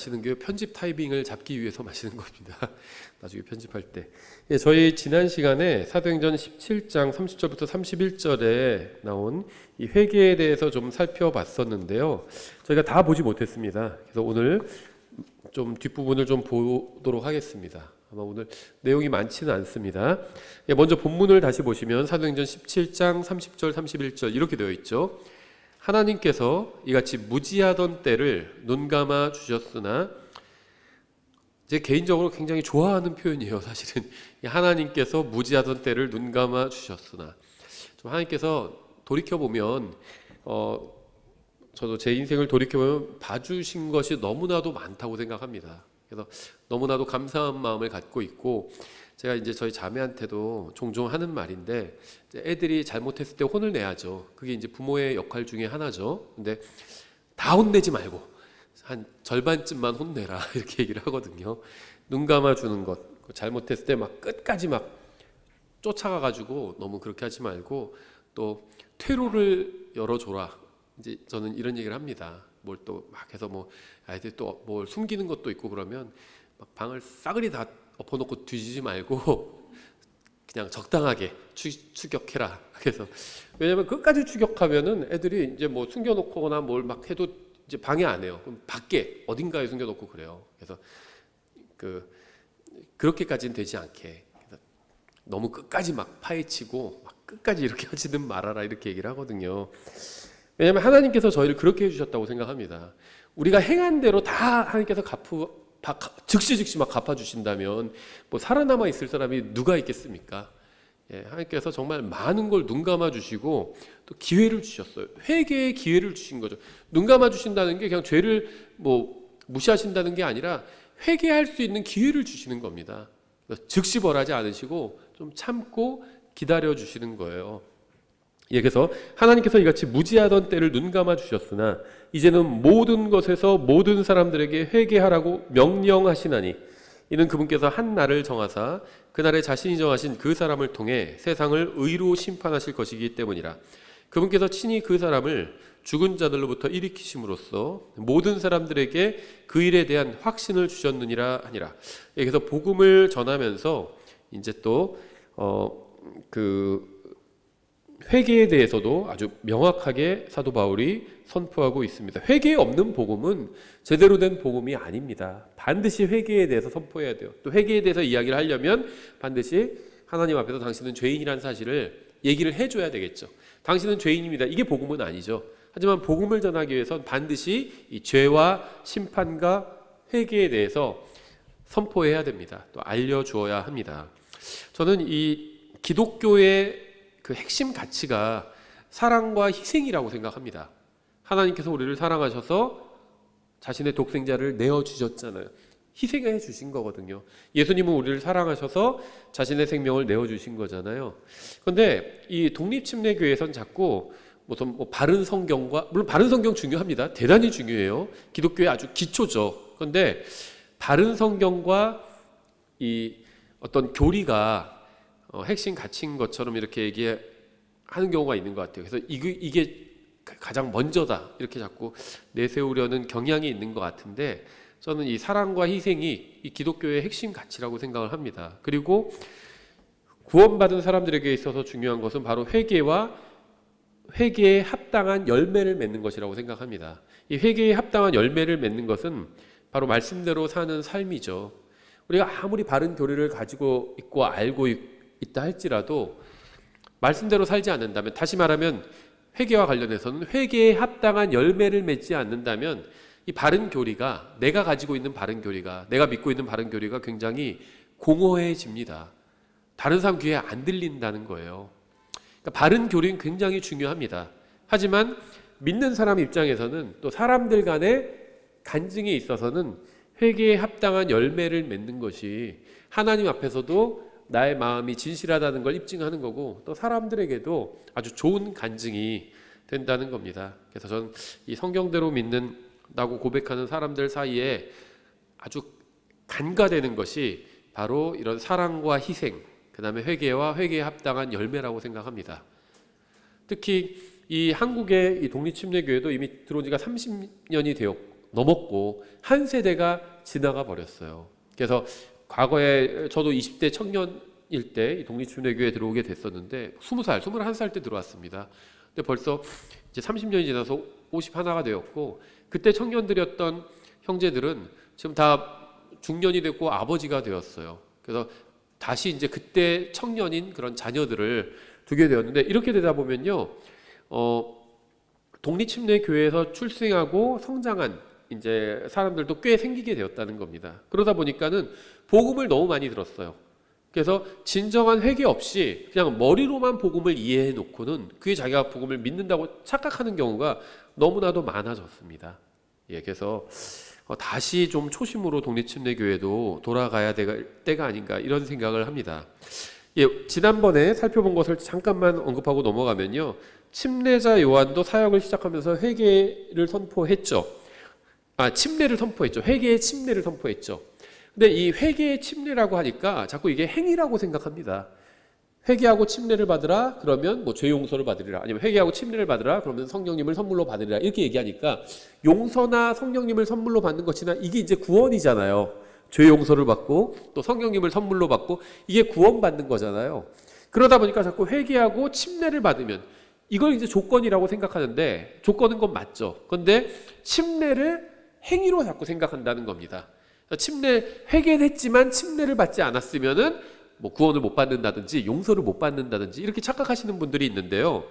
마시는 게 편집 타이밍을 잡기 위해서 마시는 겁니다. 나중에 편집할 때. 예, 저희 지난 시간에 사도행전 17장 30절부터 31절에 나온 이 회개에 대해서 좀 살펴봤었는데요. 저희가 다 보지 못했습니다. 그래서 오늘 좀 뒷부분을 좀 보도록 하겠습니다. 아마 오늘 내용이 많지는 않습니다. 예, 먼저 본문을 다시 보시면 사도행전 17장 30절 31절 이렇게 되어 있죠. 하나님께서 이같이 무지하던 때를 눈감아 주셨으나, 제 개인적으로 굉장히 좋아하는 표현이에요. 사실은 하나님께서 무지하던 때를 눈감아 주셨으나, 좀 하나님께서 돌이켜보면 저도 제 인생을 돌이켜보면 봐주신 것이 너무나도 많다고 생각합니다. 그래서 너무나도 감사한 마음을 갖고 있고, 제가 이제 저희 자매한테도 종종 하는 말인데, 애들이 잘못했을 때 혼을 내야죠. 그게 이제 부모의 역할 중에 하나죠. 근데 다 혼내지 말고 한 절반쯤만 혼내라 이렇게 얘기를 하거든요. 눈 감아주는 것, 잘못했을 때 막 끝까지 막 쫓아가 가지고 너무 그렇게 하지 말고, 또 퇴로를 열어줘라. 이제 저는 이런 얘기를 합니다. 뭘 또 막 해서 뭐 아이들 또 뭘 숨기는 것도 있고 그러면 막 방을 싸그리 다 엎어놓고 뒤지지 말고 그냥 적당하게 추격해라. 그래서 왜냐면 끝까지 추격하면은 애들이 이제 뭐 숨겨놓거나 뭘 막 해도 이제 방해 안 해요. 그럼 밖에 어딘가에 숨겨놓고 그래요. 그래서 그렇게까지는 되지 않게, 너무 끝까지 막 파헤치고 막 끝까지 이렇게 하지는 말아라 이렇게 얘기를 하거든요. 왜냐하면 하나님께서 저희를 그렇게 해주셨다고 생각합니다. 우리가 행한 대로 다 하나님께서 즉시 막 갚아주신다면 뭐 살아남아 있을 사람이 누가 있겠습니까? 예, 하나님께서 정말 많은 걸 눈 감아 주시고 또 기회를 주셨어요. 회개의 기회를 주신 거죠. 눈 감아 주신다는 게 그냥 죄를 뭐 무시하신다는 게 아니라 회개할 수 있는 기회를 주시는 겁니다. 즉시 벌하지 않으시고 좀 참고 기다려 주시는 거예요. 예, 그래서 하나님께서 이같이 무지하던 때를 눈 감아 주셨으나 이제는 모든 것에서 모든 사람들에게 회개하라고 명령하시나니, 이는 그분께서 한 날을 정하사 그날에 자신이 정하신 그 사람을 통해 세상을 의로 심판하실 것이기 때문이라. 그분께서 친히 그 사람을 죽은 자들로부터 일으키심으로써 모든 사람들에게 그 일에 대한 확신을 주셨느니라 하니라. 예, 그래서 복음을 전하면서 이제 또 회개에 대해서도 아주 명확하게 사도 바울이 선포하고 있습니다. 회개 없는 복음은 제대로 된 복음이 아닙니다. 반드시 회개에 대해서 선포해야 돼요. 또 회개에 대해서 이야기를 하려면 반드시 하나님 앞에서 당신은 죄인이라는 사실을 얘기를 해줘야 되겠죠. 당신은 죄인입니다. 이게 복음은 아니죠. 하지만 복음을 전하기 위해서는 반드시 이 죄와 심판과 회개에 대해서 선포해야 됩니다. 또 알려주어야 합니다. 저는 이 기독교의 그 핵심 가치가 사랑과 희생이라고 생각합니다. 하나님께서 우리를 사랑하셔서 자신의 독생자를 내어주셨잖아요. 희생해 주신 거거든요. 예수님은 우리를 사랑하셔서 자신의 생명을 내어주신 거잖아요. 그런데 이 독립침례교회에선 자꾸 무슨 바른 성경과, 물론 바른 성경 중요합니다. 대단히 중요해요. 기독교의 아주 기초죠. 그런데 바른 성경과 이 어떤 교리가 핵심 가치인 것처럼 이렇게 얘기하는 경우가 있는 것 같아요. 그래서 이게 가장 먼저다 이렇게 자꾸 내세우려는 경향이 있는 것 같은데, 저는 이 사랑과 희생이 이 기독교의 핵심 가치라고 생각을 합니다. 그리고 구원받은 사람들에게 있어서 중요한 것은 바로 회개에 합당한 열매를 맺는 것이라고 생각합니다. 이 회개에 합당한 열매를 맺는 것은 바로 말씀대로 사는 삶이죠. 우리가 아무리 바른 교리를 가지고 있고 알고 있다 할지라도 말씀대로 살지 않는다면, 다시 말하면 회개와 관련해서는 회개에 합당한 열매를 맺지 않는다면 이 바른 교리가, 내가 가지고 있는 바른 교리가, 내가 믿고 있는 바른 교리가 굉장히 공허해집니다. 다른 사람 귀에 안 들린다는 거예요. 그러니까 바른 교리는 굉장히 중요합니다. 하지만 믿는 사람 입장에서는, 또 사람들 간의 간증에 있어서는 회개에 합당한 열매를 맺는 것이 하나님 앞에서도 나의 마음이 진실하다는 걸 입증하는 거고, 또 사람들에게도 아주 좋은 간증이 된다는 겁니다. 그래서 저는 이 성경대로 믿는다고 고백하는 사람들 사이에 아주 간과되는 것이 바로 이런 사랑과 희생, 그 다음에 회개와 회개에 합당한 열매라고 생각합니다. 특히 이 한국의 이 독립침례교회도 이미 들어온 지가 30년이 넘었고 한 세대가 지나가 버렸어요. 그래서 과거에 저도 20대 청년일 때 독립침례교회에 들어오게 됐었는데 20살, 21살 때 들어왔습니다. 근데 벌써 이제 30년이 지나서 51가 되었고 그때 청년들이었던 형제들은 지금 다 중년이 됐고 아버지가 되었어요. 그래서 다시 이제 그때 청년인 그런 자녀들을 두게 되었는데 이렇게 되다 보면요, 독립침례교회에서 출생하고 성장한 이제 사람들도 꽤 생기게 되었다는 겁니다. 그러다 보니까는 복음을 너무 많이 들었어요. 그래서 진정한 회개 없이 그냥 머리로만 복음을 이해해 놓고는 그게 자기가 복음을 믿는다고 착각하는 경우가 너무나도 많아졌습니다. 예, 그래서 다시 좀 초심으로 독립침례교회도 돌아가야 될 때가 아닌가 이런 생각을 합니다. 예, 지난번에 살펴본 것을 잠깐만 언급하고 넘어가면요, 침례자 요한도 사역을 시작하면서 회개를 선포했죠. 침례를 선포했죠. 회개의 침례를 선포했죠. 근데 이 회개의 침례라고 하니까 자꾸 이게 행위라고 생각합니다. 회개하고 침례를 받으라 그러면 뭐 죄 용서를 받으리라, 아니면 회개하고 침례를 받으라 그러면 성령님을 선물로 받으리라, 이렇게 얘기하니까 용서나 성령님을 선물로 받는 것이나 이게 이제 구원이잖아요. 죄 용서를 받고 또 성령님을 선물로 받고 이게 구원받는 거잖아요. 그러다 보니까 자꾸 회개하고 침례를 받으면 이걸 이제 조건이라고 생각하는데, 조건은 건 맞죠. 그런데 침례를 행위로 자꾸 생각한다는 겁니다. 회개는 했지만 침례를 받지 않았으면은 뭐 구원을 못 받는다든지 용서를 못 받는다든지 이렇게 착각하시는 분들이 있는데요,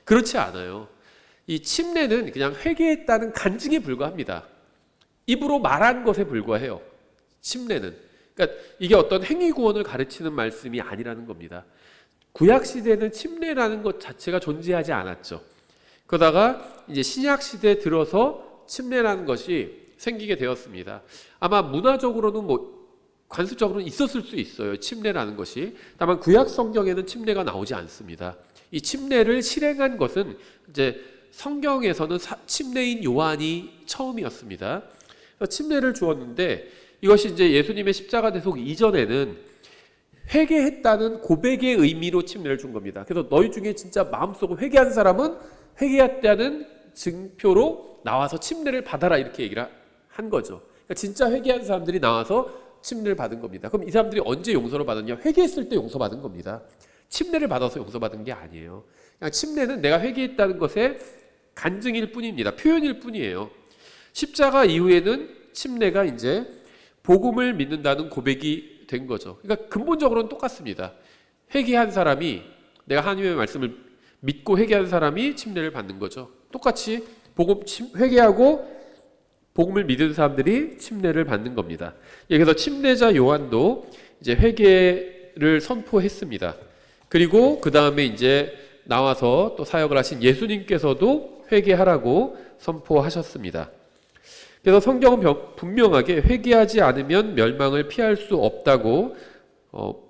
그렇지 않아요. 이 침례는 그냥 회개했다는 간증에 불과합니다. 입으로 말한 것에 불과해요. 침례는. 그러니까 이게 어떤 행위 구원을 가르치는 말씀이 아니라는 겁니다. 구약 시대는 침례라는 것 자체가 존재하지 않았죠. 그러다가 이제 신약 시대에 들어서 침례라는 것이 생기게 되었습니다. 아마 문화적으로는 뭐 관습적으로는 있었을 수 있어요, 침례라는 것이. 다만 구약 성경에는 침례가 나오지 않습니다. 이 침례를 실행한 것은 이제 성경에서는 침례인 요한이 처음이었습니다. 침례를 주었는데 이것이 이제 예수님의 십자가 대속 이전에는 회개했다는 고백의 의미로 침례를 준 겁니다. 그래서 너희 중에 진짜 마음속으로 회개한 사람은 회개했다는 증표로 나와서 침례를 받아라, 이렇게 얘기를 한 거죠. 그러니까 진짜 회개한 사람들이 나와서 침례를 받은 겁니다. 그럼 이 사람들이 언제 용서를 받았냐? 회개했을 때 용서받은 겁니다. 침례를 받아서 용서받은 게 아니에요. 그냥 침례는 내가 회개했다는 것의 간증일 뿐입니다. 표현일 뿐이에요. 십자가 이후에는 침례가 이제 복음을 믿는다는 고백이 된 거죠. 그러니까 근본적으로는 똑같습니다. 회개한 사람이, 내가 하나님의 말씀을 믿고 회개한 사람이 침례를 받는 거죠. 똑같이 회개하고 복음을 믿은 사람들이 침례를 받는 겁니다. 그래서 침례자 요한도 이제 회개를 선포했습니다. 그리고 그 다음에 이제 나와서 또 사역을 하신 예수님께서도 회개하라고 선포하셨습니다. 그래서 성경은 분명하게 회개하지 않으면 멸망을 피할 수 없다고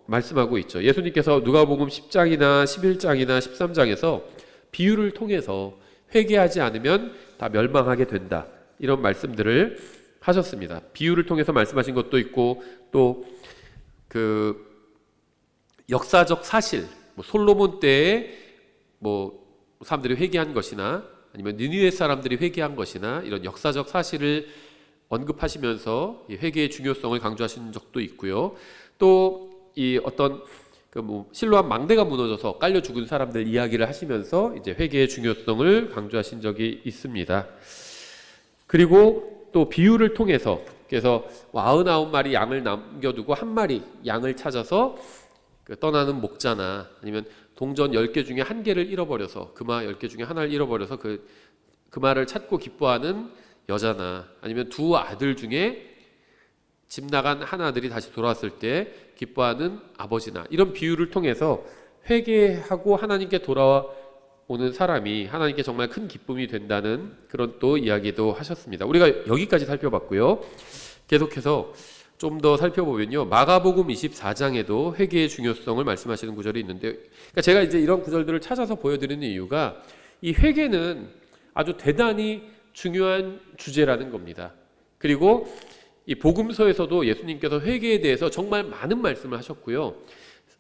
말씀하고 있죠. 예수님께서 누가복음 10장이나 11장이나 13장에서 비유를 통해서 회개하지 않으면 다 멸망하게 된다, 이런 말씀들을 하셨습니다. 비유를 통해서 말씀하신 것도 있고 또 그 역사적 사실, 뭐 솔로몬 때에 뭐 사람들이 회개한 것이나 아니면 니느웨 사람들이 회개한 것이나 이런 역사적 사실을 언급하시면서 회개의 중요성을 강조하신 적도 있고요. 또 이 어떤 실로암 망대가 무너져서 깔려 죽은 사람들 이야기를 하시면서 이제 회개의 중요성을 강조하신 적이 있습니다. 그리고 또 비유를 통해서, 그래서 99마리 양을 남겨두고 한 마리 양을 찾아서 떠나는 목자나 아니면 동전 10개 중에 한 개를 잃어버려서, 금화 10개 중에 하나를 잃어버려서 그 금화를 찾고 기뻐하는 여자나 아니면 두 아들 중에 집 나간 한 아들이 다시 돌아왔을 때 기뻐하는 아버지나, 이런 비유를 통해서 회개하고 하나님께 돌아오는 사람이 하나님께 정말 큰 기쁨이 된다는 그런 또 이야기도 하셨습니다. 우리가 여기까지 살펴봤고요. 계속해서 좀 더 살펴보면요, 마가복음 24장에도 회개의 중요성을 말씀하시는 구절이 있는데, 그러니까 제가 이제 이런 구절들을 찾아서 보여드리는 이유가 이 회개는 아주 대단히 중요한 주제라는 겁니다. 그리고 이 복음서에서도 예수님께서 회개에 대해서 정말 많은 말씀을 하셨고요.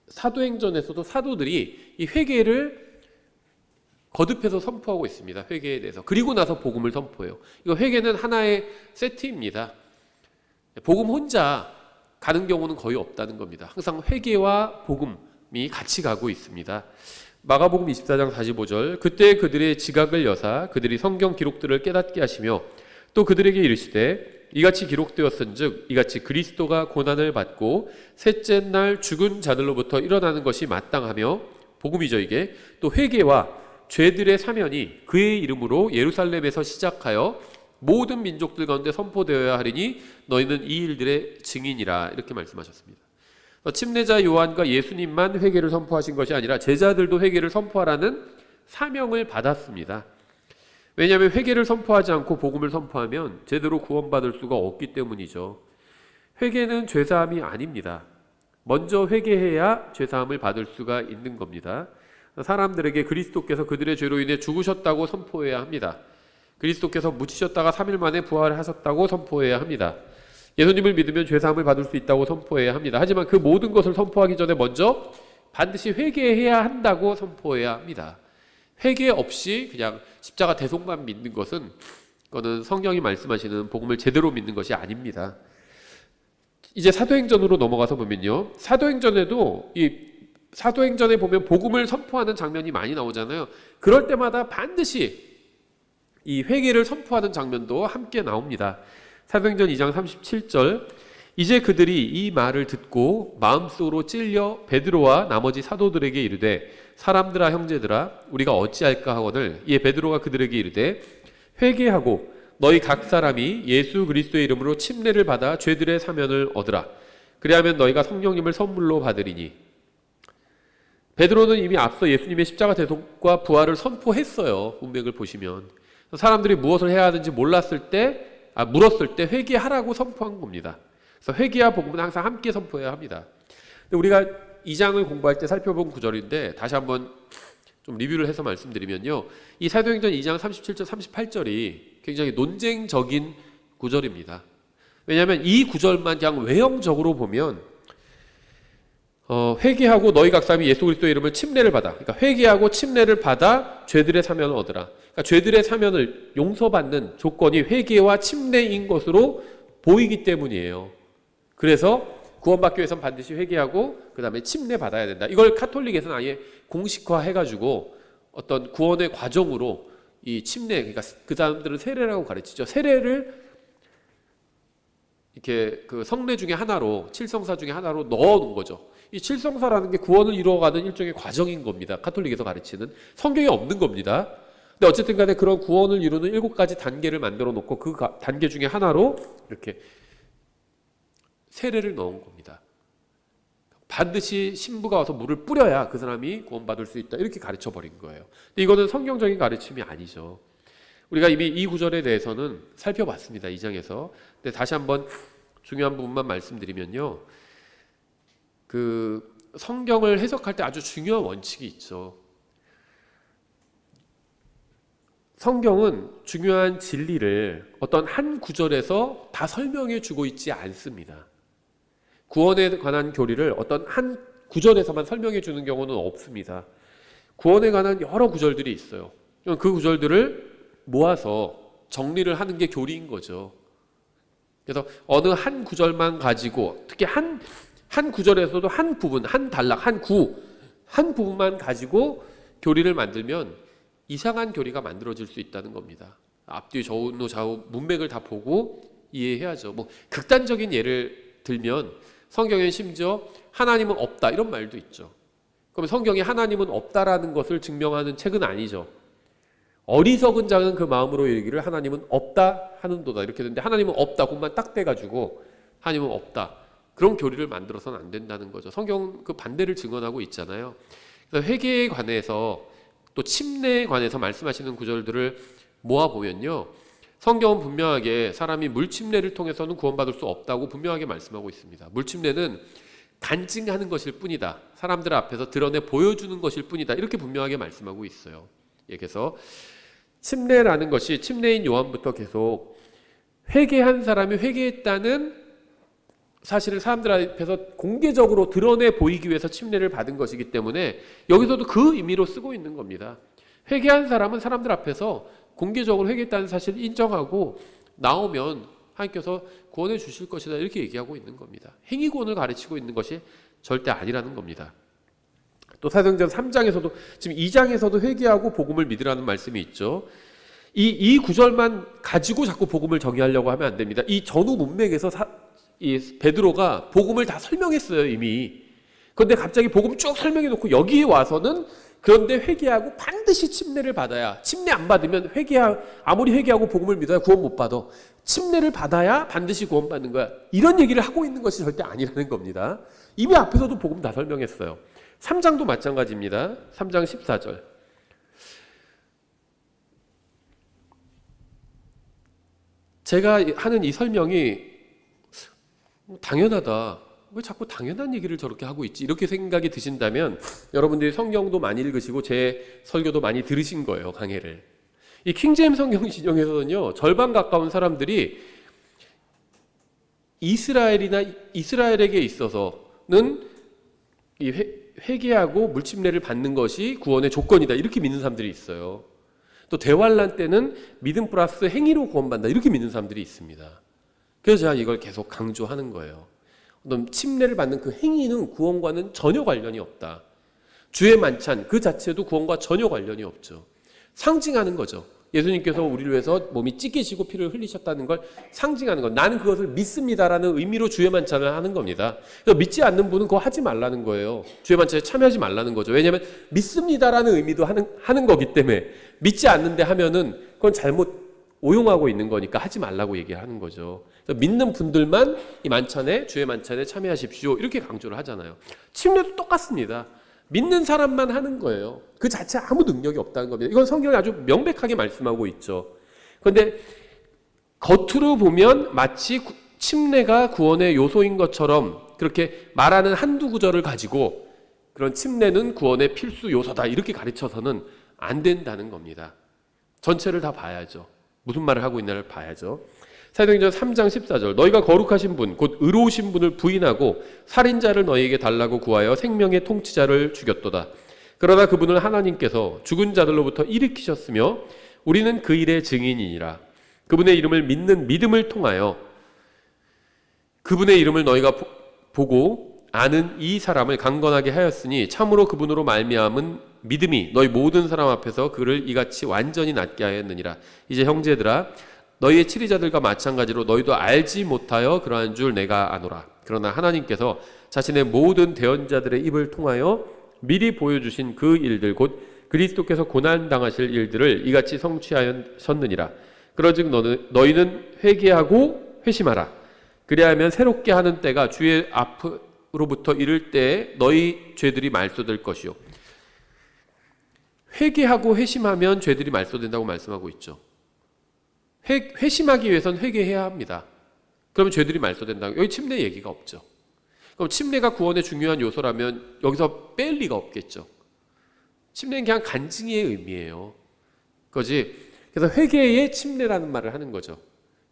사도행전에서도 사도들이 이 회개를 거듭해서 선포하고 있습니다. 회개에 대해서. 그리고 나서 복음을 선포해요. 이거 회개는 하나의 세트입니다. 복음 혼자 가는 경우는 거의 없다는 겁니다. 항상 회개와 복음이 같이 가고 있습니다. 마가복음 24장 45절 그때 그들의 지각을 여사 그들이 성경 기록들을 깨닫게 하시며 또 그들에게 이르시되 이같이 기록되었은즉 이같이 그리스도가 고난을 받고 셋째 날 죽은 자들로부터 일어나는 것이 마땅하며 복음이죠. 이게 또 회개와 죄들의 사면이 그의 이름으로 예루살렘에서 시작하여 모든 민족들 가운데 선포되어야 하리니 너희는 이 일들의 증인이라 이렇게 말씀하셨습니다. 침례자 요한과 예수님만 회개를 선포하신 것이 아니라 제자들도 회개를 선포하라는 사명을 받았습니다. 왜냐하면 회개를 선포하지 않고 복음을 선포하면 제대로 구원받을 수가 없기 때문이죠. 회개는 죄사함이 아닙니다. 먼저 회개해야 죄사함을 받을 수가 있는 겁니다. 사람들에게 그리스도께서 그들의 죄로 인해 죽으셨다고 선포해야 합니다. 그리스도께서 묻히셨다가 3일 만에 부활하셨다고 선포해야 합니다. 예수님을 믿으면 죄사함을 받을 수 있다고 선포해야 합니다. 하지만 그 모든 것을 선포하기 전에 먼저 반드시 회개해야 한다고 선포해야 합니다. 회개 없이 그냥 십자가 대속만 믿는 것은 그거는 성경이 말씀하시는 복음을 제대로 믿는 것이 아닙니다. 이제 사도행전으로 넘어가서 보면요. 사도행전에도 사도행전에 보면 복음을 선포하는 장면이 많이 나오잖아요. 그럴 때마다 반드시 이 회개를 선포하는 장면도 함께 나옵니다. 사도행전 2장 37절 이제 그들이 이 말을 듣고 마음속으로 찔려 베드로와 나머지 사도들에게 이르되 사람들아 형제들아 우리가 어찌할까 하거늘 이에 베드로가 그들에게 이르되 회개하고 너희 각 사람이 예수 그리스도의 이름으로 침례를 받아 죄들의 사면을 얻으라. 그리하면 너희가 성령님을 선물로 받으리니. 베드로는 이미 앞서 예수님의 십자가 대속과 부활을 선포했어요. 문맥을 보시면 사람들이 무엇을 해야 하는지 물었을 때 회개하라고 선포한 겁니다. 그래서 회개와 복음은 항상 함께 선포해야 합니다. 우리가 2장을 공부할 때 살펴본 구절인데 다시 한번 좀 리뷰를 해서 말씀드리면요. 이 사도행전 2장 37절 38절이 굉장히 논쟁적인 구절입니다. 왜냐하면 이 구절만 그냥 외형적으로 보면 회개하고 너희 각 사람이 예수 그리스도의 이름을 침례를 받아. 그러니까 회개하고 침례를 받아 죄들의 사면을 얻으라. 그러니까 죄들의 사면을 용서받는 조건이 회개와 침례인 것으로 보이기 때문이에요. 그래서 구원받기 위해서는 반드시 회개하고 그 다음에 침례 받아야 된다. 이걸 카톨릭에서는 아예 공식화해가지고 어떤 구원의 과정으로 이 침례, 그러니까 그 사람들은 세례라고 가르치죠. 세례를 이렇게 그 성례 중에 하나로, 칠성사 중에 하나로 넣어놓은 거죠. 이 칠성사라는 게 구원을 이루어가는 일종의 과정인 겁니다. 카톨릭에서 가르치는. 성경에 없는 겁니다. 근데 어쨌든 간에 그런 구원을 이루는 7가지 단계를 만들어 놓고 그 단계 중에 하나로 이렇게 세례를 넣은 겁니다. 반드시 신부가 와서 물을 뿌려야 그 사람이 구원받을 수 있다. 이렇게 가르쳐 버린 거예요. 근데 이거는 성경적인 가르침이 아니죠. 우리가 이미 이 구절에 대해서는 살펴봤습니다. 2장에서. 근데 다시 한번 중요한 부분만 말씀드리면요. 그 성경을 해석할 때 아주 중요한 원칙이 있죠. 성경은 중요한 진리를 어떤 한 구절에서 다 설명해 주고 있지 않습니다. 구원에 관한 교리를 어떤 한 구절에서만 설명해 주는 경우는 없습니다. 구원에 관한 여러 구절들이 있어요. 그 구절들을 모아서 정리를 하는 게 교리인 거죠. 그래서 어느 한 구절만 가지고 특히 한 구절에서도 한 부분, 한 단락, 한 부분만 가지고 교리를 만들면 이상한 교리가 만들어질 수 있다는 겁니다. 앞뒤 좌우 문맥을 다 보고 이해해야죠. 뭐 극단적인 예를 들면 성경에 심지어 하나님은 없다 이런 말도 있죠. 그러면 성경이 하나님은 없다라는 것을 증명하는 책은 아니죠. 어리석은 자는 그 마음으로 이르기를 하나님은 없다 하는도다 이렇게 되는데 하나님은 없다 그것만 딱 떼가지고 하나님은 없다 그런 교리를 만들어서는 안 된다는 거죠. 성경 그 반대를 증언하고 있잖아요. 그래서 회개에 관해서 또 침례에 관해서 말씀하시는 구절들을 모아보면요. 성경은 분명하게 사람이 물침례를 통해서는 구원받을 수 없다고 분명하게 말씀하고 있습니다. 물침례는 간증하는 것일 뿐이다. 사람들 앞에서 드러내 보여주는 것일 뿐이다. 이렇게 분명하게 말씀하고 있어요. 그래서 침례라는 것이 침례인 요한부터 계속 회개한 사람이 회개했다는 사실을 사람들 앞에서 공개적으로 드러내 보이기 위해서 침례를 받은 것이기 때문에 여기서도 그 의미로 쓰고 있는 겁니다. 회개한 사람은 사람들 앞에서 공개적으로 회개했다는 사실을 인정하고 나오면 하나님께서 구원해 주실 것이다 이렇게 얘기하고 있는 겁니다. 행위구원을 가르치고 있는 것이 절대 아니라는 겁니다. 또 사도행전 3장에서도 지금 2장에서도 회개하고 복음을 믿으라는 말씀이 있죠. 이 구절만 가지고 자꾸 복음을 정의하려고 하면 안 됩니다. 이 전후 문맥에서 이 베드로가 복음을 다 설명했어요 이미. 그런데 갑자기 복음 쭉 설명해 놓고 여기에 와서는 그런데 회개하고 반드시 침례를 받아야, 침례 안 받으면 아무리 회개하고 복음을 믿어야 구원 못 받아. 침례를 받아야 반드시 구원 받는 거야. 이런 얘기를 하고 있는 것이 절대 아니라는 겁니다. 이미 앞에서도 복음 다 설명했어요. 3장도 마찬가지입니다. 3장 14절. 제가 하는 이 설명이 당연하다. 왜 자꾸 당연한 얘기를 저렇게 하고 있지? 이렇게 생각이 드신다면 여러분들이 성경도 많이 읽으시고 제 설교도 많이 들으신 거예요, 강해를. 이 킹제임 성경 신형에서는요, 절반 가까운 사람들이 이스라엘에게 있어서는 이 회개하고 물침례를 받는 것이 구원의 조건이다 이렇게 믿는 사람들이 있어요. 또 대환란 때는 믿음 플러스 행위로 구원받는다 이렇게 믿는 사람들이 있습니다. 그래서 제가 이걸 계속 강조하는 거예요. 침례를 받는 그 행위는 구원과는 전혀 관련이 없다. 주의 만찬 그 자체도 구원과 전혀 관련이 없죠. 상징하는 거죠. 예수님께서 우리를 위해서 몸이 찢기시고 피를 흘리셨다는 걸 상징하는 것. 나는 그것을 믿습니다라는 의미로 주의 만찬을 하는 겁니다. 그래서 믿지 않는 분은 그거 하지 말라는 거예요. 주의 만찬에 참여하지 말라는 거죠. 왜냐하면 믿습니다라는 의미도 하는 거기 때문에 믿지 않는데 하면은 그건 잘못 오용하고 있는 거니까 하지 말라고 얘기하는 거죠. 믿는 분들만 이 만찬에, 주의 만찬에 참여하십시오 이렇게 강조를 하잖아요. 침례도 똑같습니다. 믿는 사람만 하는 거예요. 그 자체에 아무 능력이 없다는 겁니다. 이건 성경이 아주 명백하게 말씀하고 있죠. 그런데 겉으로 보면 마치 침례가 구원의 요소인 것처럼 그렇게 말하는 한두 구절을 가지고 그런 침례는 구원의 필수 요소다 이렇게 가르쳐서는 안 된다는 겁니다. 전체를 다 봐야죠. 무슨 말을 하고 있나를 봐야죠. 사도행전 3장 14절 너희가 거룩하신 분 곧 의로우신 분을 부인하고 살인자를 너희에게 달라고 구하여 생명의 통치자를 죽였도다. 그러나 그분을 하나님께서 죽은 자들로부터 일으키셨으며 우리는 그 일의 증인이니라. 그분의 이름을 믿는 믿음을 통하여 그분의 이름을 너희가 보고 아는 이 사람을 강건하게 하였으니 참으로 그분으로 말미암은 믿음이 너희 모든 사람 앞에서 그를 이같이 완전히 낫게 하였느니라. 이제 형제들아 너희의 치리자들과 마찬가지로 너희도 알지 못하여 그러한 줄 내가 아노라. 그러나 하나님께서 자신의 모든 대언자들의 입을 통하여 미리 보여주신 그 일들 곧 그리스도께서 고난당하실 일들을 이같이 성취하였느니라. 그러즉 너희는 회개하고 회심하라. 그리하면 새롭게 하는 때가 주의 앞으로부터 이를 때에 너희 죄들이 말소될 것이요. 회개하고 회심하면 죄들이 말소된다고 말씀하고 있죠. 회심하기 위해서는 회개해야 합니다. 그러면 죄들이 말소된다. 여기 침례 얘기가 없죠. 그럼 침례가 구원의 중요한 요소라면 여기서 뺄 리가 없겠죠. 침례는 그냥 간증의 의미예요. 그거지. 그래서 회개의 침례라는 말을 하는 거죠.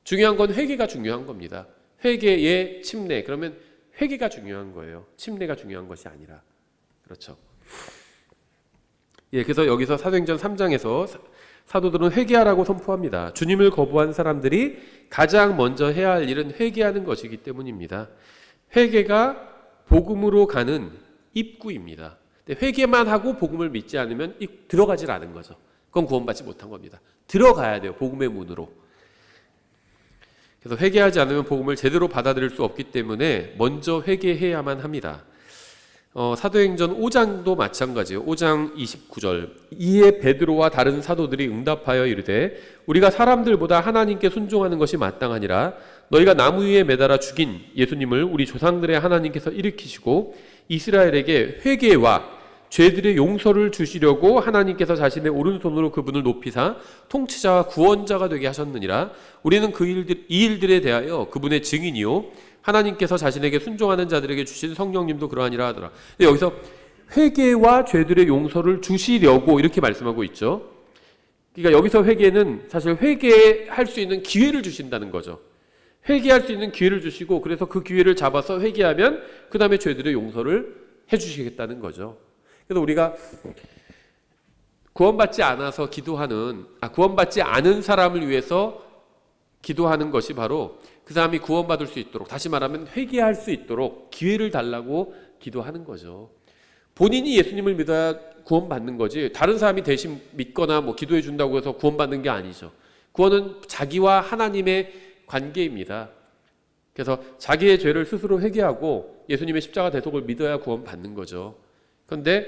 중요한 건 회개가 중요한 겁니다. 회개의 침례. 그러면 회개가 중요한 거예요. 침례가 중요한 것이 아니라. 그렇죠. 예, 그래서 여기서 사도행전 3장에서 사도들은 회개하라고 선포합니다. 주님을 거부한 사람들이 가장 먼저 해야 할 일은 회개하는 것이기 때문입니다. 회개가 복음으로 가는 입구입니다. 회개만 하고 복음을 믿지 않으면 들어가질 않은 거죠. 그건 구원받지 못한 겁니다. 들어가야 돼요. 복음의 문으로. 그래서 회개하지 않으면 복음을 제대로 받아들일 수 없기 때문에 먼저 회개해야만 합니다. 사도행전 5장도 마찬가지예요. 5장 29절 이에 베드로와 다른 사도들이 응답하여 이르되 우리가 사람들보다 하나님께 순종하는 것이 마땅하니라. 너희가 나무 위에 매달아 죽인 예수님을 우리 조상들의 하나님께서 일으키시고 이스라엘에게 회개와 죄들의 용서를 주시려고 하나님께서 자신의 오른손으로 그분을 높이사 통치자와 구원자가 되게 하셨느니라. 우리는 이 일들에 대하여 그분의 증인이요 하나님께서 자신에게 순종하는 자들에게 주신 성령님도 그러하니라 하더라. 여기서 회개와 죄들의 용서를 주시려고 이렇게 말씀하고 있죠. 그러니까 여기서 회개는 사실 회개할 수 있는 기회를 주신다는 거죠. 회개할 수 있는 기회를 주시고 그래서 그 기회를 잡아서 회개하면 그 다음에 죄들의 용서를 해주시겠다는 거죠. 그래서 우리가 구원받지 않아서 구원받지 않은 사람을 위해서 기도하는 것이 바로 그 사람이 구원받을 수 있도록, 다시 말하면 회개할 수 있도록 기회를 달라고 기도하는 거죠. 본인이 예수님을 믿어야 구원받는 거지 다른 사람이 대신 믿거나 뭐 기도해 준다고 해서 구원받는 게 아니죠. 구원은 자기와 하나님의 관계입니다. 그래서 자기의 죄를 스스로 회개하고 예수님의 십자가 대속을 믿어야 구원받는 거죠. 그런데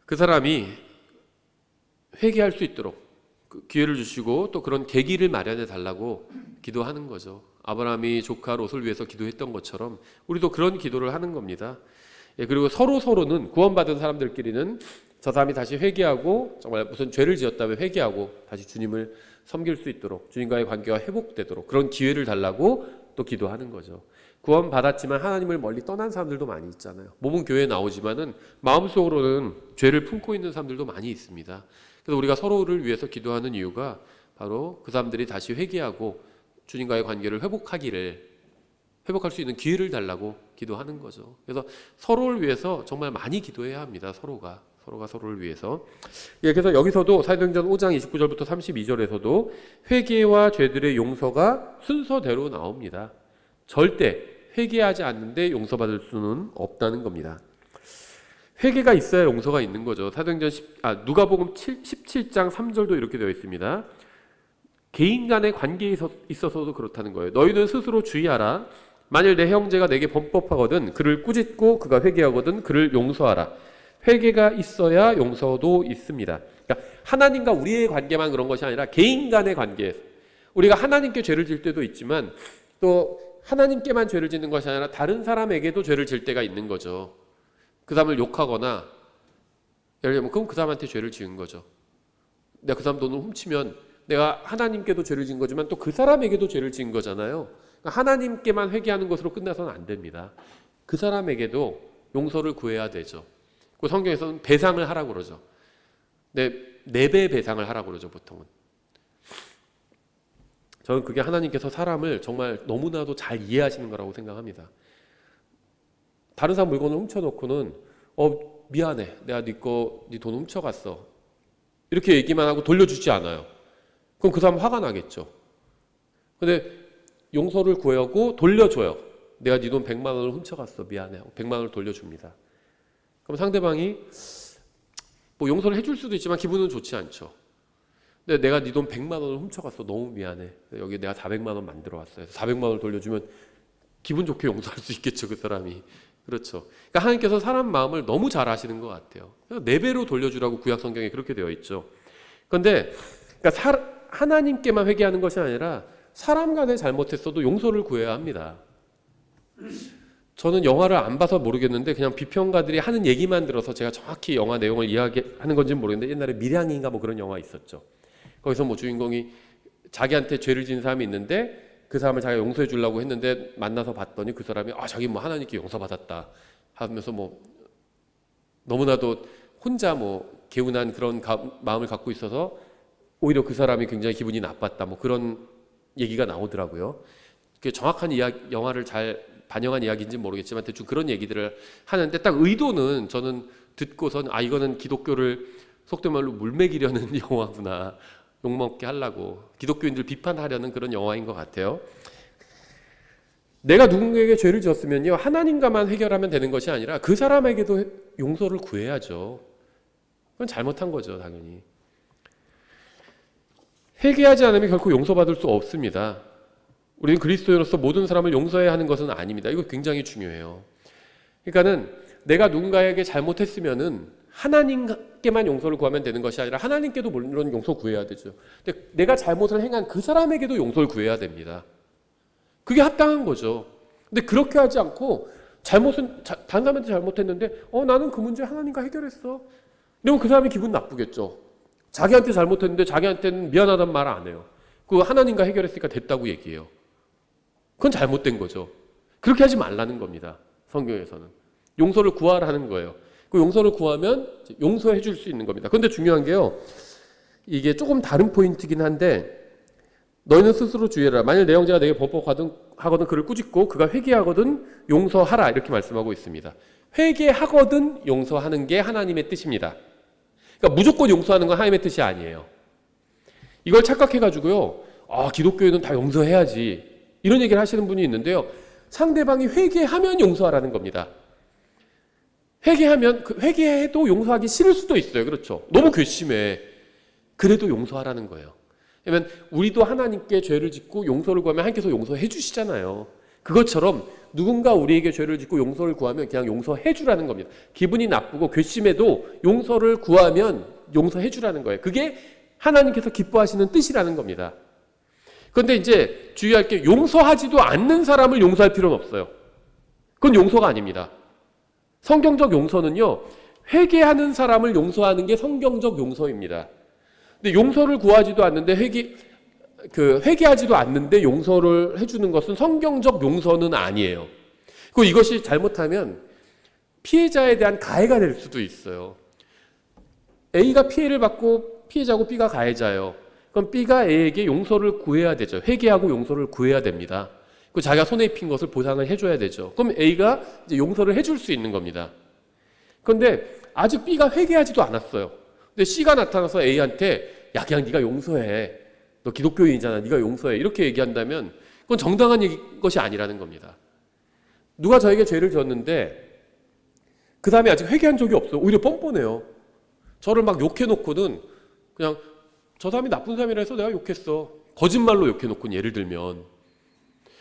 그 사람이 회개할 수 있도록 기회를 주시고 또 그런 계기를 마련해 달라고 기도하는 거죠. 아브라함이 조카 롯을 위해서 기도했던 것처럼 우리도 그런 기도를 하는 겁니다. 그리고 서로는 구원받은 사람들끼리는 저 사람이 다시 회개하고 정말 무슨 죄를 지었다면 회개하고 다시 주님을 섬길 수 있도록, 주님과의 관계가 회복되도록 그런 기회를 달라고 또 기도하는 거죠. 구원받았지만 하나님을 멀리 떠난 사람들도 많이 있잖아요. 몸은 교회에 나오지만은 마음속으로는 죄를 품고 있는 사람들도 많이 있습니다. 그래서 우리가 서로를 위해서 기도하는 이유가 바로 그 사람들이 다시 회개하고 주님과의 관계를 회복할 수 있는 기회를 달라고 기도하는 거죠. 그래서 서로를 위해서 정말 많이 기도해야 합니다. 서로가 서로를 위해서. 그래서 여기서도 사도행전 5장 29절부터 32절에서도 회개와 죄들의 용서가 순서대로 나옵니다. 절대 회개하지 않는데 용서받을 수는 없다는 겁니다. 회개가 있어야 용서가 있는 거죠. 누가복음 17장 3절도 이렇게 되어 있습니다. 개인 간의 관계에 있어서도 그렇다는 거예요. 너희는 스스로 주의하라. 만일 내 형제가 내게 범법하거든 그를 꾸짖고 그가 회개하거든 그를 용서하라. 회개가 있어야 용서도 있습니다. 그러니까 하나님과 우리의 관계만 그런 것이 아니라 개인 간의 관계에서 우리가 하나님께 죄를 질 때도 있지만 또 하나님께만 죄를 짓는 것이 아니라 다른 사람에게도 죄를 질 때가 있는 거죠. 그 사람을 욕하거나 예를 들면 그럼 그 사람한테 죄를 지은 거죠. 내가 그 사람 돈을 훔치면 내가 하나님께도 죄를 지은 거지만 또 그 사람에게도 죄를 지은 거잖아요. 그러니까 하나님께만 회개하는 것으로 끝나서는 안 됩니다. 그 사람에게도 용서를 구해야 되죠. 그 성경에서는 배상을 하라고 그러죠. 4배 배상을 하라고 그러죠, 보통은. 저는 그게 하나님께서 사람을 정말 너무나도 잘 이해하시는 거라고 생각합니다. 다른 사람 물건을 훔쳐놓고는 미안해, 내가 네 돈 훔쳐갔어 이렇게 얘기만 하고 돌려주지 않아요. 그럼 그 사람 화가 나겠죠. 근데 용서를 구하고 돌려줘요. 내가 네 돈 100만 원을 훔쳐갔어, 미안해 하고 100만 원을 돌려줍니다. 그럼 상대방이 뭐 용서를 해줄 수도 있지만 기분은 좋지 않죠. 근데 내가 네 돈 100만 원을 훔쳐갔어, 너무 미안해, 여기 내가 400만 원 만들어 왔어요. 400만 원을 돌려주면 기분 좋게 용서할 수 있겠죠, 그 사람이. 그렇죠. 그러니까 하나님께서 사람 마음을 너무 잘 아시는 것 같아요. 4배로 돌려주라고 구약 성경에 그렇게 되어 있죠. 그런데 그러니까 하나님께만 회개하는 것이 아니라 사람 간에 잘못했어도 용서를 구해야 합니다. 저는 영화를 안 봐서 모르겠는데 그냥 비평가들이 하는 얘기만 들어서 제가 정확히 영화 내용을 이야기하는 건지는 모르겠는데 옛날에 밀양인가 뭐 그런 영화 있었죠. 거기서 뭐 주인공이 자기한테 죄를 지은 사람이 있는데 그 사람을 자기가 용서해 주려고 했는데 만나서 봤더니 그 사람이 자기 뭐 하나님께 용서받았다 하면서 뭐 너무나도 혼자 뭐 개운한 그런 마음을 갖고 있어서 오히려 그 사람이 굉장히 기분이 나빴다 뭐 그런 얘기가 나오더라고요. 그게 정확한 영화를 잘 반영한 이야기인지는 모르겠지만 대충 그런 얘기들을 하는데 딱 의도는 저는 듣고선 이거는 기독교를 속된 말로 물먹이려는 영화구나, 욕먹게 하려고 기독교인들 비판하려는 그런 영화인 것 같아요. 내가 누군가에게 죄를 지었으면요 하나님과만 해결하면 되는 것이 아니라 그 사람에게도 용서를 구해야죠. 그건 잘못한 거죠, 당연히. 회개하지 않으면 결코 용서받을 수 없습니다. 우리는 그리스도인으로서 모든 사람을 용서해야 하는 것은 아닙니다. 이거 굉장히 중요해요. 그러니까는 내가 누군가에게 잘못했으면은 하나님께만 용서를 구하면 되는 것이 아니라 하나님께도 물론 용서 구해야 되죠. 근데 내가 잘못을 행한 그 사람에게도 용서를 구해야 됩니다. 그게 합당한 거죠. 근데 그렇게 하지 않고 다른 사람한테 잘못했는데 나는 그 문제 하나님과 해결했어. 이러면 그 사람이 기분 나쁘겠죠. 자기한테 잘못했는데 자기한테는 미안하다는 말 안 해요. 그거 하나님과 해결했으니까 됐다고 얘기해요. 그건 잘못된 거죠. 그렇게 하지 말라는 겁니다. 성경에서는. 용서를 구하라는 거예요. 그 용서를 구하면 용서해 줄 수 있는 겁니다. 그런데 중요한 게요. 이게 조금 다른 포인트긴 한데 너희는 스스로 주의해라. 만일 내 형제가 내게 범법하거든 그를 꾸짖고 그가 회개하거든 용서하라 이렇게 말씀하고 있습니다. 회개하거든 용서하는 게 하나님의 뜻입니다. 그러니까 무조건 용서하는 건 하나님의 뜻이 아니에요. 이걸 착각해가지고요, 기독교에는 다 용서해야지 이런 얘기를 하시는 분이 있는데요, 상대방이 회개하면 용서하라는 겁니다. 회개해도 용서하기 싫을 수도 있어요. 그렇죠? 너무 괘씸해. 그래도 용서하라는 거예요. 왜냐면 우리도 하나님께 죄를 짓고 용서를 구하면 하나님께서 용서해 주시잖아요. 그것처럼 누군가 우리에게 죄를 짓고 용서를 구하면 그냥 용서해 주라는 겁니다. 기분이 나쁘고 괘씸해도 용서를 구하면 용서해 주라는 거예요. 그게 하나님께서 기뻐하시는 뜻이라는 겁니다. 그런데 이제 주의할 게, 용서하지도 않는 사람을 용서할 필요는 없어요. 그건 용서가 아닙니다. 성경적 용서는요, 회개하는 사람을 용서하는 게 성경적 용서입니다. 근데 용서를 구하지도 않는데 회개하지도 않는데 용서를 해주는 것은 성경적 용서는 아니에요. 그리고 이것이 잘못하면 피해자에 대한 가해가 될 수도 있어요. A가 피해를 받고 피해자고 B가 가해자예요. 그럼 B가 A에게 용서를 구해야 되죠. 회개하고 용서를 구해야 됩니다. 그 자기가 손에 입힌 것을 보상을 해줘야 되죠. 그럼 A가 이제 용서를 해줄 수 있는 겁니다. 그런데 아직 B가 회개하지도 않았어요. 근데 C가 나타나서 A한테, 야, 그냥 네가 용서해. 너 기독교인이잖아. 네가 용서해. 이렇게 얘기한다면 그건 정당한 것이 아니라는 겁니다. 누가 저에게 죄를 졌는데 그 다음에 아직 회개한 적이 없어요. 오히려 뻔뻔해요. 저를 막 욕해놓고는 그냥 저 사람이 나쁜 사람이라 해서 내가 욕했어. 거짓말로 욕해놓고는, 예를 들면.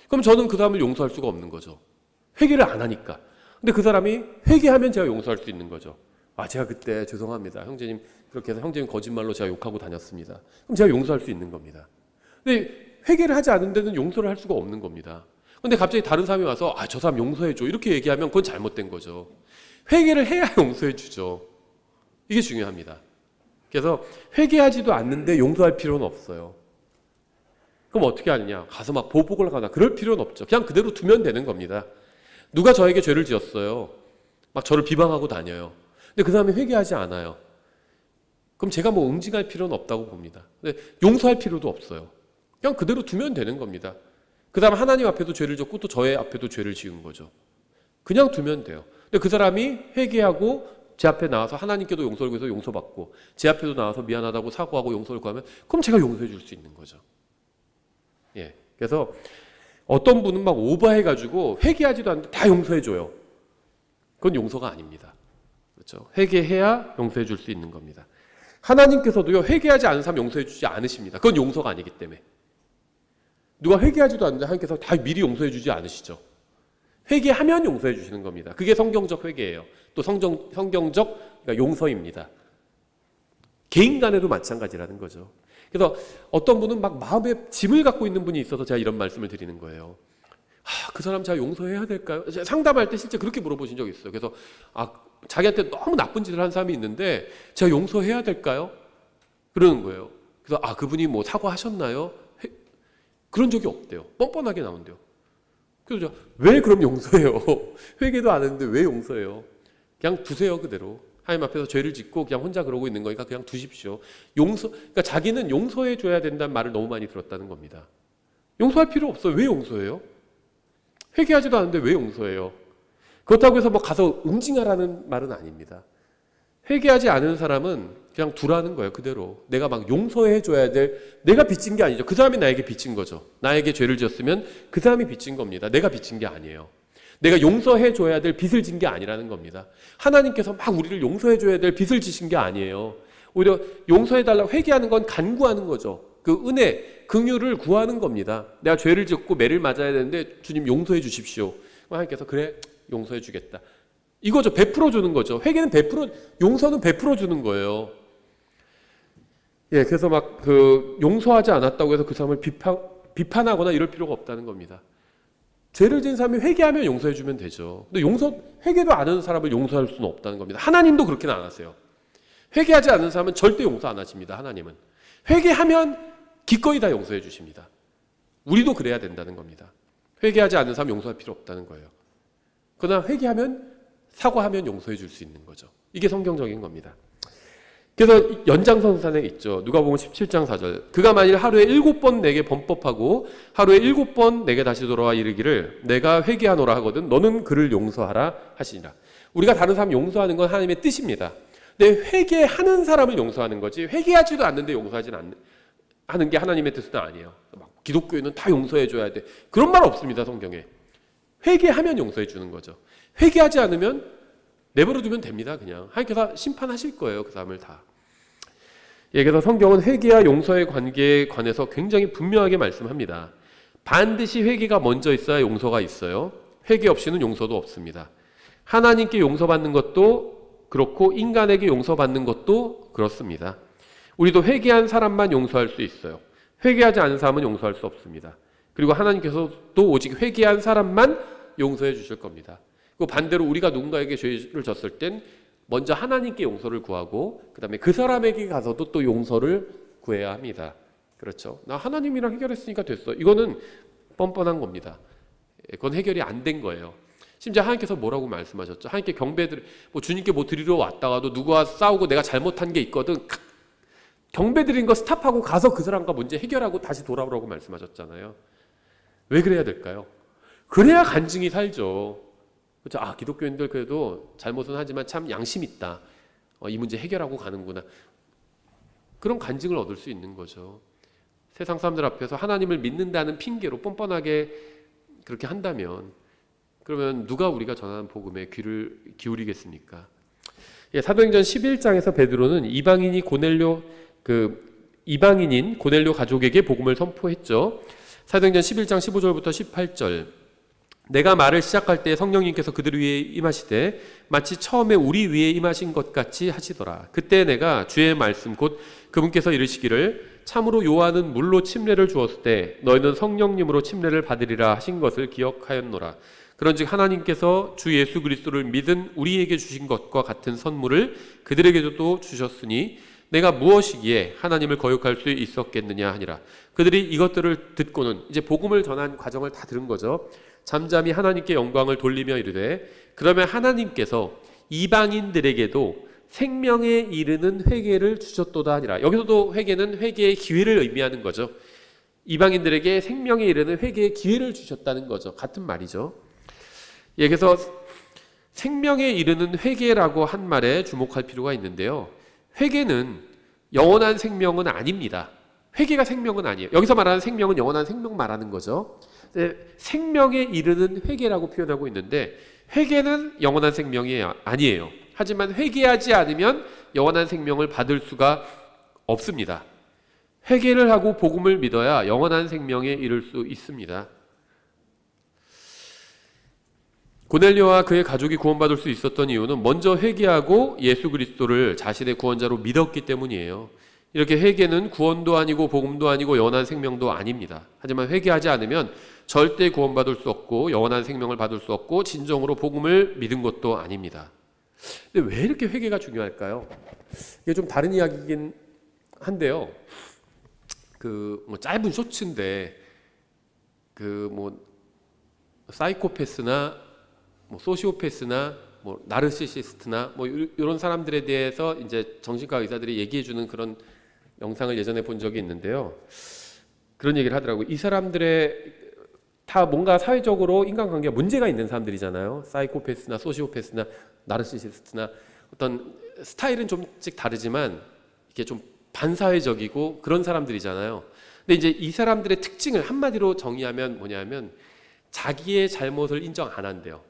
그럼 저는 그 사람을 용서할 수가 없는 거죠. 회개를 안 하니까. 근데 그 사람이 회개하면 제가 용서할 수 있는 거죠. 제가 그때 죄송합니다. 형제님, 그렇게 해서 형제님 거짓말로 제가 욕하고 다녔습니다. 그럼 제가 용서할 수 있는 겁니다. 근데 회개를 하지 않은 데는 용서를 할 수가 없는 겁니다. 근데 갑자기 다른 사람이 와서 저 사람 용서해줘 이렇게 얘기하면 그건 잘못된 거죠. 회개를 해야 용서해 주죠. 이게 중요합니다. 그래서 회개하지도 않는데 용서할 필요는 없어요. 그럼 어떻게 하느냐? 가서 막 보복을 하거나 그럴 필요는 없죠. 그냥 그대로 두면 되는 겁니다. 누가 저에게 죄를 지었어요. 막 저를 비방하고 다녀요. 근데 그 사람이 회개하지 않아요. 그럼 제가 뭐 응징할 필요는 없다고 봅니다. 근데 용서할 필요도 없어요. 그냥 그대로 두면 되는 겁니다. 그 다음 하나님 앞에도 죄를 졌고 또 저의 앞에도 죄를 지은 거죠. 그냥 두면 돼요. 근데 그 사람이 회개하고 제 앞에 나와서 하나님께도 용서를 구해서 용서받고 제 앞에도 나와서 미안하다고 사과하고 용서를 구하면 그럼 제가 용서해 줄 수 있는 거죠. 예. 그래서 어떤 분은 막 오버해가지고 회개하지도 않는데 다 용서해줘요. 그건 용서가 아닙니다. 그렇죠? 회개해야 용서해 줄 수 있는 겁니다. 하나님께서도요, 회개하지 않은 사람 용서해 주지 않으십니다. 그건 용서가 아니기 때문에. 누가 회개하지도 않는데 하나님께서 다 미리 용서해 주지 않으시죠. 회개하면 용서해 주시는 겁니다. 그게 성경적 회개예요. 또 성경적 그러니까 용서입니다. 개인 간에도 마찬가지라는 거죠. 그래서 어떤 분은 막 마음에 짐을 갖고 있는 분이 있어서 제가 이런 말씀을 드리는 거예요. 그 사람 제가 용서해야 될까요? 제가 상담할 때 실제 그렇게 물어보신 적이 있어요. 그래서 자기한테 너무 나쁜 짓을 한 사람이 있는데 제가 용서해야 될까요? 그러는 거예요. 그래서 그분이 뭐 사과하셨나요? 그런 적이 없대요. 뻔뻔하게 나온대요. 그래서 제가 왜 그럼 용서해요? 회개도 안 했는데 왜 용서해요? 그냥 두세요, 그대로. 하나님 앞에서 죄를 짓고 그냥 혼자 그러고 있는 거니까 그냥 두십시오. 그러니까 자기는 용서해 줘야 된다는 말을 너무 많이 들었다는 겁니다. 용서할 필요 없어요. 왜 용서해요? 회개하지도 않는데 왜 용서해요? 그렇다고 해서 뭐 가서 응징하라는 말은 아닙니다. 회개하지 않은 사람은 그냥 두라는 거예요, 그대로. 내가 막 용서해 줘야 내가 빚진 게 아니죠. 그 사람이 나에게 빚진 거죠. 나에게 죄를 지었으면 그 사람이 빚진 겁니다. 내가 빚진 게 아니에요. 내가 용서해 줘야 될 빚을 진 게 아니라는 겁니다. 하나님께서 막 우리를 용서해 줘야 될 빚을 지신 게 아니에요. 오히려 용서해 달라고 회개하는 건 간구하는 거죠. 그 은혜, 긍휼을 구하는 겁니다. 내가 죄를 짓고 매를 맞아야 되는데 주님 용서해 주십시오. 하나님께서 그래, 용서해 주겠다. 이거죠. 베풀어 주는 거죠. 회개는 용서는 베풀어 주는 거예요. 예, 그래서 막 용서하지 않았다고 해서 그 사람을 비판하거나 이럴 필요가 없다는 겁니다. 죄를 지은 사람이 회개하면 용서해 주면 되죠. 근데 회개도 안 하는 사람을 용서할 수는 없다는 겁니다. 하나님도 그렇게는 안 하세요. 회개하지 않는 사람은 절대 용서 안 하십니다. 하나님은. 회개하면 기꺼이 다 용서해 주십니다. 우리도 그래야 된다는 겁니다. 회개하지 않는 사람 용서할 필요 없다는 거예요. 그러나 회개하면, 사과하면 용서해 줄 수 있는 거죠. 이게 성경적인 겁니다. 그래서 연장선상에 있죠. 누가복음 17장 4절. 그가 만일 하루에 7번 내게 범법하고 하루에 7번 내게 다시 돌아와 이르기를 내가 회개하노라 하거든 너는 그를 용서하라 하시니라. 우리가 다른 사람 용서하는 건 하나님의 뜻입니다. 근데 회개하는 사람을 용서하는 거지 회개하지도 않는데 용서하지 하는 게 하나님의 뜻은 아니에요. 막 기독교에는 다 용서해 줘야 돼. 그런 말 없습니다, 성경에. 회개하면 용서해 주는 거죠. 회개하지 않으면 내버려 두면 됩니다. 그냥 하나님께서 심판하실 거예요, 그 사람을 다. 예, 그래서 성경은 회개와 용서의 관계에 관해서 굉장히 분명하게 말씀합니다. 반드시 회개가 먼저 있어야 용서가 있어요. 회개 없이는 용서도 없습니다. 하나님께 용서받는 것도 그렇고 인간에게 용서받는 것도 그렇습니다. 우리도 회개한 사람만 용서할 수 있어요. 회개하지 않은 사람은 용서할 수 없습니다. 그리고 하나님께서도 오직 회개한 사람만 용서해 주실 겁니다. 그 반대로 우리가 누군가에게 죄를 졌을 땐 먼저 하나님께 용서를 구하고 그 다음에 그 사람에게 가서도 또 용서를 구해야 합니다. 그렇죠. 나 하나님이랑 해결했으니까 됐어. 이거는 뻔뻔한 겁니다. 그건 해결이 안 된 거예요. 심지어 하나님께서 뭐라고 말씀하셨죠? 하나님께 경배드리, 주님께 뭐 드리러 왔다가도 누구와 싸우고 내가 잘못한 게 있거든. 경배 드린 거 스탑하고 가서 그 사람과 문제 해결하고 다시 돌아오라고 말씀하셨잖아요. 왜 그래야 될까요? 그래야 간증이 살죠. 그렇죠? 아, 기독교인들 그래도 잘못은 하지만 참 양심 있다. 이 문제 해결하고 가는구나. 그런 간증을 얻을 수 있는 거죠. 세상 사람들 앞에서 하나님을 믿는다는 핑계로 뻔뻔하게 그렇게 한다면 그러면 누가 우리가 전하는 복음에 귀를 기울이겠습니까? 예, 사도행전 11장에서 베드로는 이방인인 고넬료 가족에게 복음을 선포했죠. 사도행전 11장 15절부터 18절. 내가 말을 시작할 때 성령님께서 그들 위에 임하시되 마치 처음에 우리 위에 임하신 것 같이 하시더라. 그때 내가 주의 말씀 곧 그분께서 이르시기를 참으로 요한은 물로 침례를 주었을 때 너희는 성령님으로 침례를 받으리라 하신 것을 기억하였노라. 그런즉 하나님께서 주 예수 그리스도를 믿은 우리에게 주신 것과 같은 선물을 그들에게도 주셨으니 내가 무엇이기에 하나님을 거역할 수 있었겠느냐 하니라. 그들이 이것들을 듣고는 이제 복음을 전한 과정을 다 들은 거죠. 잠잠히 하나님께 영광을 돌리며 이르되 그러면 하나님께서 이방인들에게도 생명에 이르는 회개를 주셨도다 하니라. 여기서도 회개는 회개의 기회를 의미하는 거죠. 이방인들에게 생명에 이르는 회개의 기회를 주셨다는 거죠. 같은 말이죠. 예, 그래서 생명에 이르는 회개라고 한 말에 주목할 필요가 있는데요. 회개는 영원한 생명은 아닙니다. 회개가 생명은 아니에요. 여기서 말하는 생명은 영원한 생명 말하는 거죠. 생명에 이르는 회개라고 표현하고 있는데 회개는 영원한 생명이 아니에요. 하지만 회개하지 않으면 영원한 생명을 받을 수가 없습니다. 회개를 하고 복음을 믿어야 영원한 생명에 이를 수 있습니다. 고넬료와 그의 가족이 구원받을 수 있었던 이유는 먼저 회개하고 예수 그리스도를 자신의 구원자로 믿었기 때문이에요. 이렇게 회개는 구원도 아니고 복음도 아니고 영원한 생명도 아닙니다. 하지만 회개하지 않으면 절대 구원받을 수 없고 영원한 생명을 받을 수 없고 진정으로 복음을 믿은 것도 아닙니다. 근데 왜 이렇게 회개가 중요할까요? 이게 좀 다른 이야기이긴 한데요. 짧은 쇼츠인데 사이코패스나 소시오패스나 나르시시스트나 이런 사람들에 대해서 이제 정신과 의사들이 얘기해 주는 그런 영상을 예전에 본 적이 있는데요. 그런 얘기를 하더라고요. 이 사람들의 다 뭔가 사회적으로 인간관계가 문제가 있는 사람들이잖아요. 사이코패스나 소시오패스나 나르시시스트나 어떤 스타일은 좀씩 다르지만 이게 좀 반사회적이고 그런 사람들이잖아요. 근데 이제 이 사람들의 특징을 한마디로 정의하면 뭐냐면 자기의 잘못을 인정 안 한대요.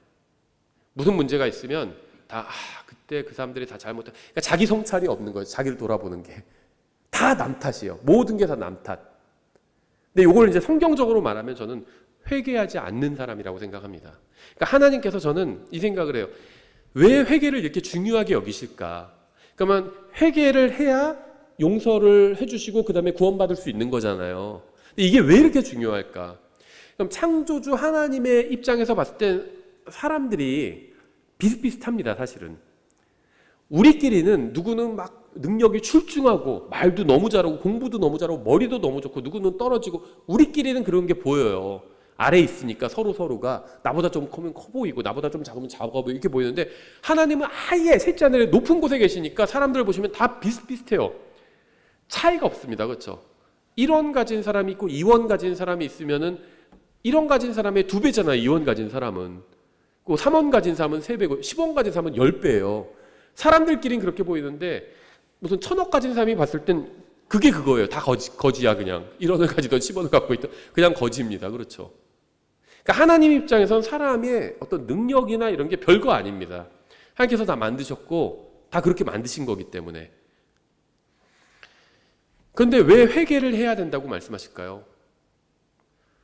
무슨 문제가 있으면 다 그때 그 사람들이 다 잘못한, 그러니까 자기 성찰이 없는 거예요. 자기를 돌아보는 게 다 남 탓이에요. 모든 게 다 남 탓. 근데 이걸 이제 성경적으로 말하면 저는 회개하지 않는 사람이라고 생각합니다. 그러니까 하나님께서 저는 이 생각을 해요. 왜 회개를 이렇게 중요하게 여기실까? 그러면 회개를 해야 용서를 해주시고 그 다음에 구원받을 수 있는 거잖아요. 근데 이게 왜 이렇게 중요할까? 그럼 창조주 하나님의 입장에서 봤을 때 사람들이 비슷비슷합니다. 사실은 우리끼리는 누구는 막 능력이 출중하고 말도 너무 잘하고 공부도 너무 잘하고 머리도 너무 좋고 누구는 떨어지고 우리끼리는 그런 게 보여요. 아래 있으니까 서로가 나보다 좀 크면 커 보이고 나보다 좀 작으면 작아 보이고 이렇게 보이는데 하나님은 아예 셋째 하늘에 높은 곳에 계시니까 사람들을 보시면 다 비슷비슷해요. 차이가 없습니다. 그렇죠? 1원 가진 사람이 있고 2원 가진 사람이 있으면은 1원 가진 사람의 2배잖아요. 2원 가진 사람은. 그 3원 가진 사람은 3배고 10원 가진 사람은 10배예요. 사람들끼리는 그렇게 보이는데 무슨 1000억 가진 사람이 봤을 땐 그게 그거예요. 다 거지야 그냥. 1원을 가지던 10원을 갖고 있던 그냥 거지입니다. 그렇죠. 그러니까 하나님 입장에서는 사람의 어떤 능력이나 이런 게 별거 아닙니다. 하나님께서 다 만드셨고 다 그렇게 만드신 거기 때문에. 그런데 왜 회개를 해야 된다고 말씀하실까요?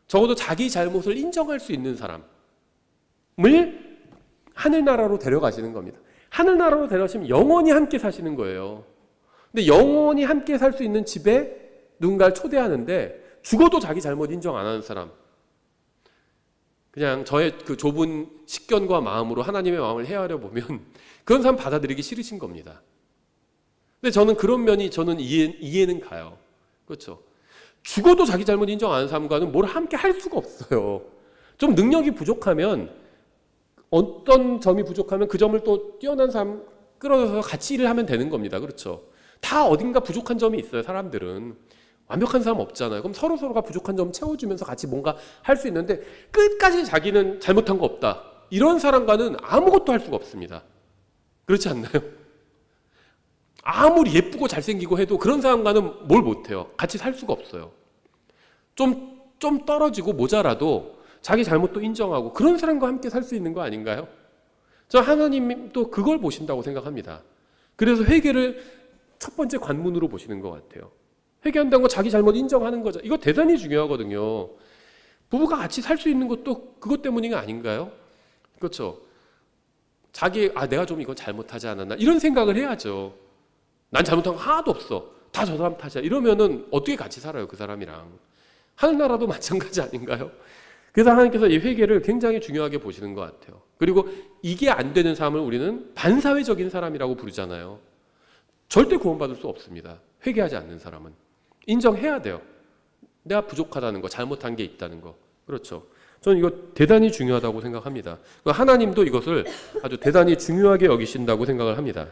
적어도 자기 잘못을 인정할 수 있는 사람을 하늘나라로 데려가시는 겁니다. 하늘나라로 데려가시면 영원히 함께 사시는 거예요. 근데 영원히 함께 살 수 있는 집에 누군가를 초대하는데 죽어도 자기 잘못 인정 안 하는 사람, 그냥 저의 그 좁은 식견과 마음으로 하나님의 마음을 헤아려 보면 그런 사람 받아들이기 싫으신 겁니다. 근데 저는 그런 면이 저는 이해는 가요. 그렇죠. 죽어도 자기 잘못 인정 안 하는 사람과는 뭘 함께 할 수가 없어요. 좀 능력이 부족하면, 어떤 점이 부족하면 그 점을 또 뛰어난 사람 끌어서 같이 일을 하면 되는 겁니다. 그렇죠. 다 어딘가 부족한 점이 있어요. 사람들은 완벽한 사람 없잖아요. 그럼 서로가 부족한 점 채워주면서 같이 뭔가 할 수 있는데 끝까지 자기는 잘못한 거 없다, 이런 사람과는 아무것도 할 수가 없습니다. 그렇지 않나요? 아무리 예쁘고 잘생기고 해도 그런 사람과는 뭘 못해요. 같이 살 수가 없어요. 좀 떨어지고 모자라도 자기 잘못도 인정하고 그런 사람과 함께 살 수 있는 거 아닌가요? 저 하나님도 그걸 보신다고 생각합니다. 그래서 회개를 첫 번째 관문으로 보시는 것 같아요. 회개한다는 거 자기 잘못 인정하는 거죠. 이거 대단히 중요하거든요. 부부가 같이 살 수 있는 것도 그것 때문인 거 아닌가요? 그렇죠. 내가 좀 이건 잘못하지 않았나, 이런 생각을 해야죠. 난 잘못한 거 하나도 없어, 다 저 사람 탓이야, 이러면은 어떻게 같이 살아요, 그 사람이랑. 하늘나라도 마찬가지 아닌가요? 그래서 하나님께서 이 회개를 굉장히 중요하게 보시는 것 같아요. 그리고 이게 안 되는 사람을 우리는 반사회적인 사람이라고 부르잖아요. 절대 구원받을 수 없습니다. 회개하지 않는 사람은. 인정해야 돼요. 내가 부족하다는 거, 잘못한 게 있다는 거. 그렇죠. 저는 이거 대단히 중요하다고 생각합니다. 하나님도 이것을 아주 대단히 중요하게 여기신다고 생각을 합니다.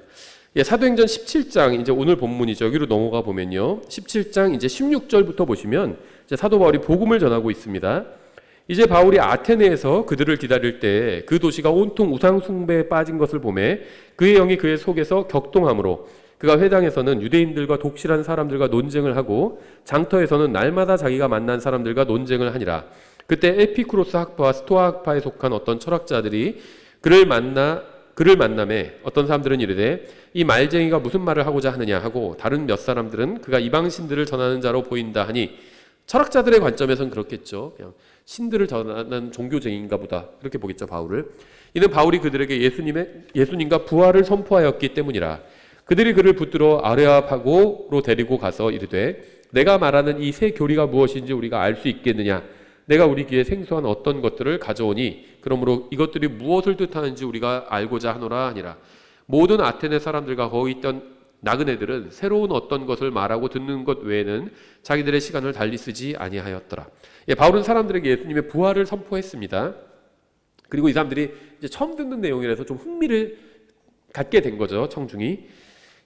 사도행전 17장, 이제 오늘 본문이죠. 여기로 넘어가 보면요. 17장 이제 16절부터 보시면 이제 사도 바울이 복음을 전하고 있습니다. 이제 바울이 아테네에서 그들을 기다릴 때 그 도시가 온통 우상 숭배에 빠진 것을 보매 그의 영이 그의 속에서 격동함으로 그가 회당에서는 유대인들과 독실한 사람들과 논쟁을 하고 장터에서는 날마다 자기가 만난 사람들과 논쟁을 하니라. 그때 에피쿠로스 학파와 스토아 학파에 속한 어떤 철학자들이 그를 만남에 어떤 사람들은 이르되 이 말쟁이가 무슨 말을 하고자 하느냐 하고, 다른 몇 사람들은 그가 이방신들을 전하는 자로 보인다 하니, 철학자들의 관점에서는 그렇겠죠. 그냥 신들을 전하는 종교쟁이인가 보다, 그렇게 보겠죠, 바울을. 이는 바울이 그들에게 예수님과 부활을 선포하였기 때문이라. 그들이 그를 붙들어 아레아파고로 데리고 가서 이르되 내가 말하는 이 새 교리가 무엇인지 우리가 알 수 있겠느냐. 내가 우리 귀에 생소한 어떤 것들을 가져오니 그러므로 이것들이 무엇을 뜻하는지 우리가 알고자 하노라 하니라. 모든 아테네 사람들과 거기 있던 나그네들은 새로운 어떤 것을 말하고 듣는 것 외에는 자기들의 시간을 달리 쓰지 아니하였더라. 바울은 사람들에게 예수님의 부활을 선포했습니다. 그리고 이 사람들이 이제 처음 듣는 내용이라서 좀 흥미를 갖게 된 거죠, 청중이.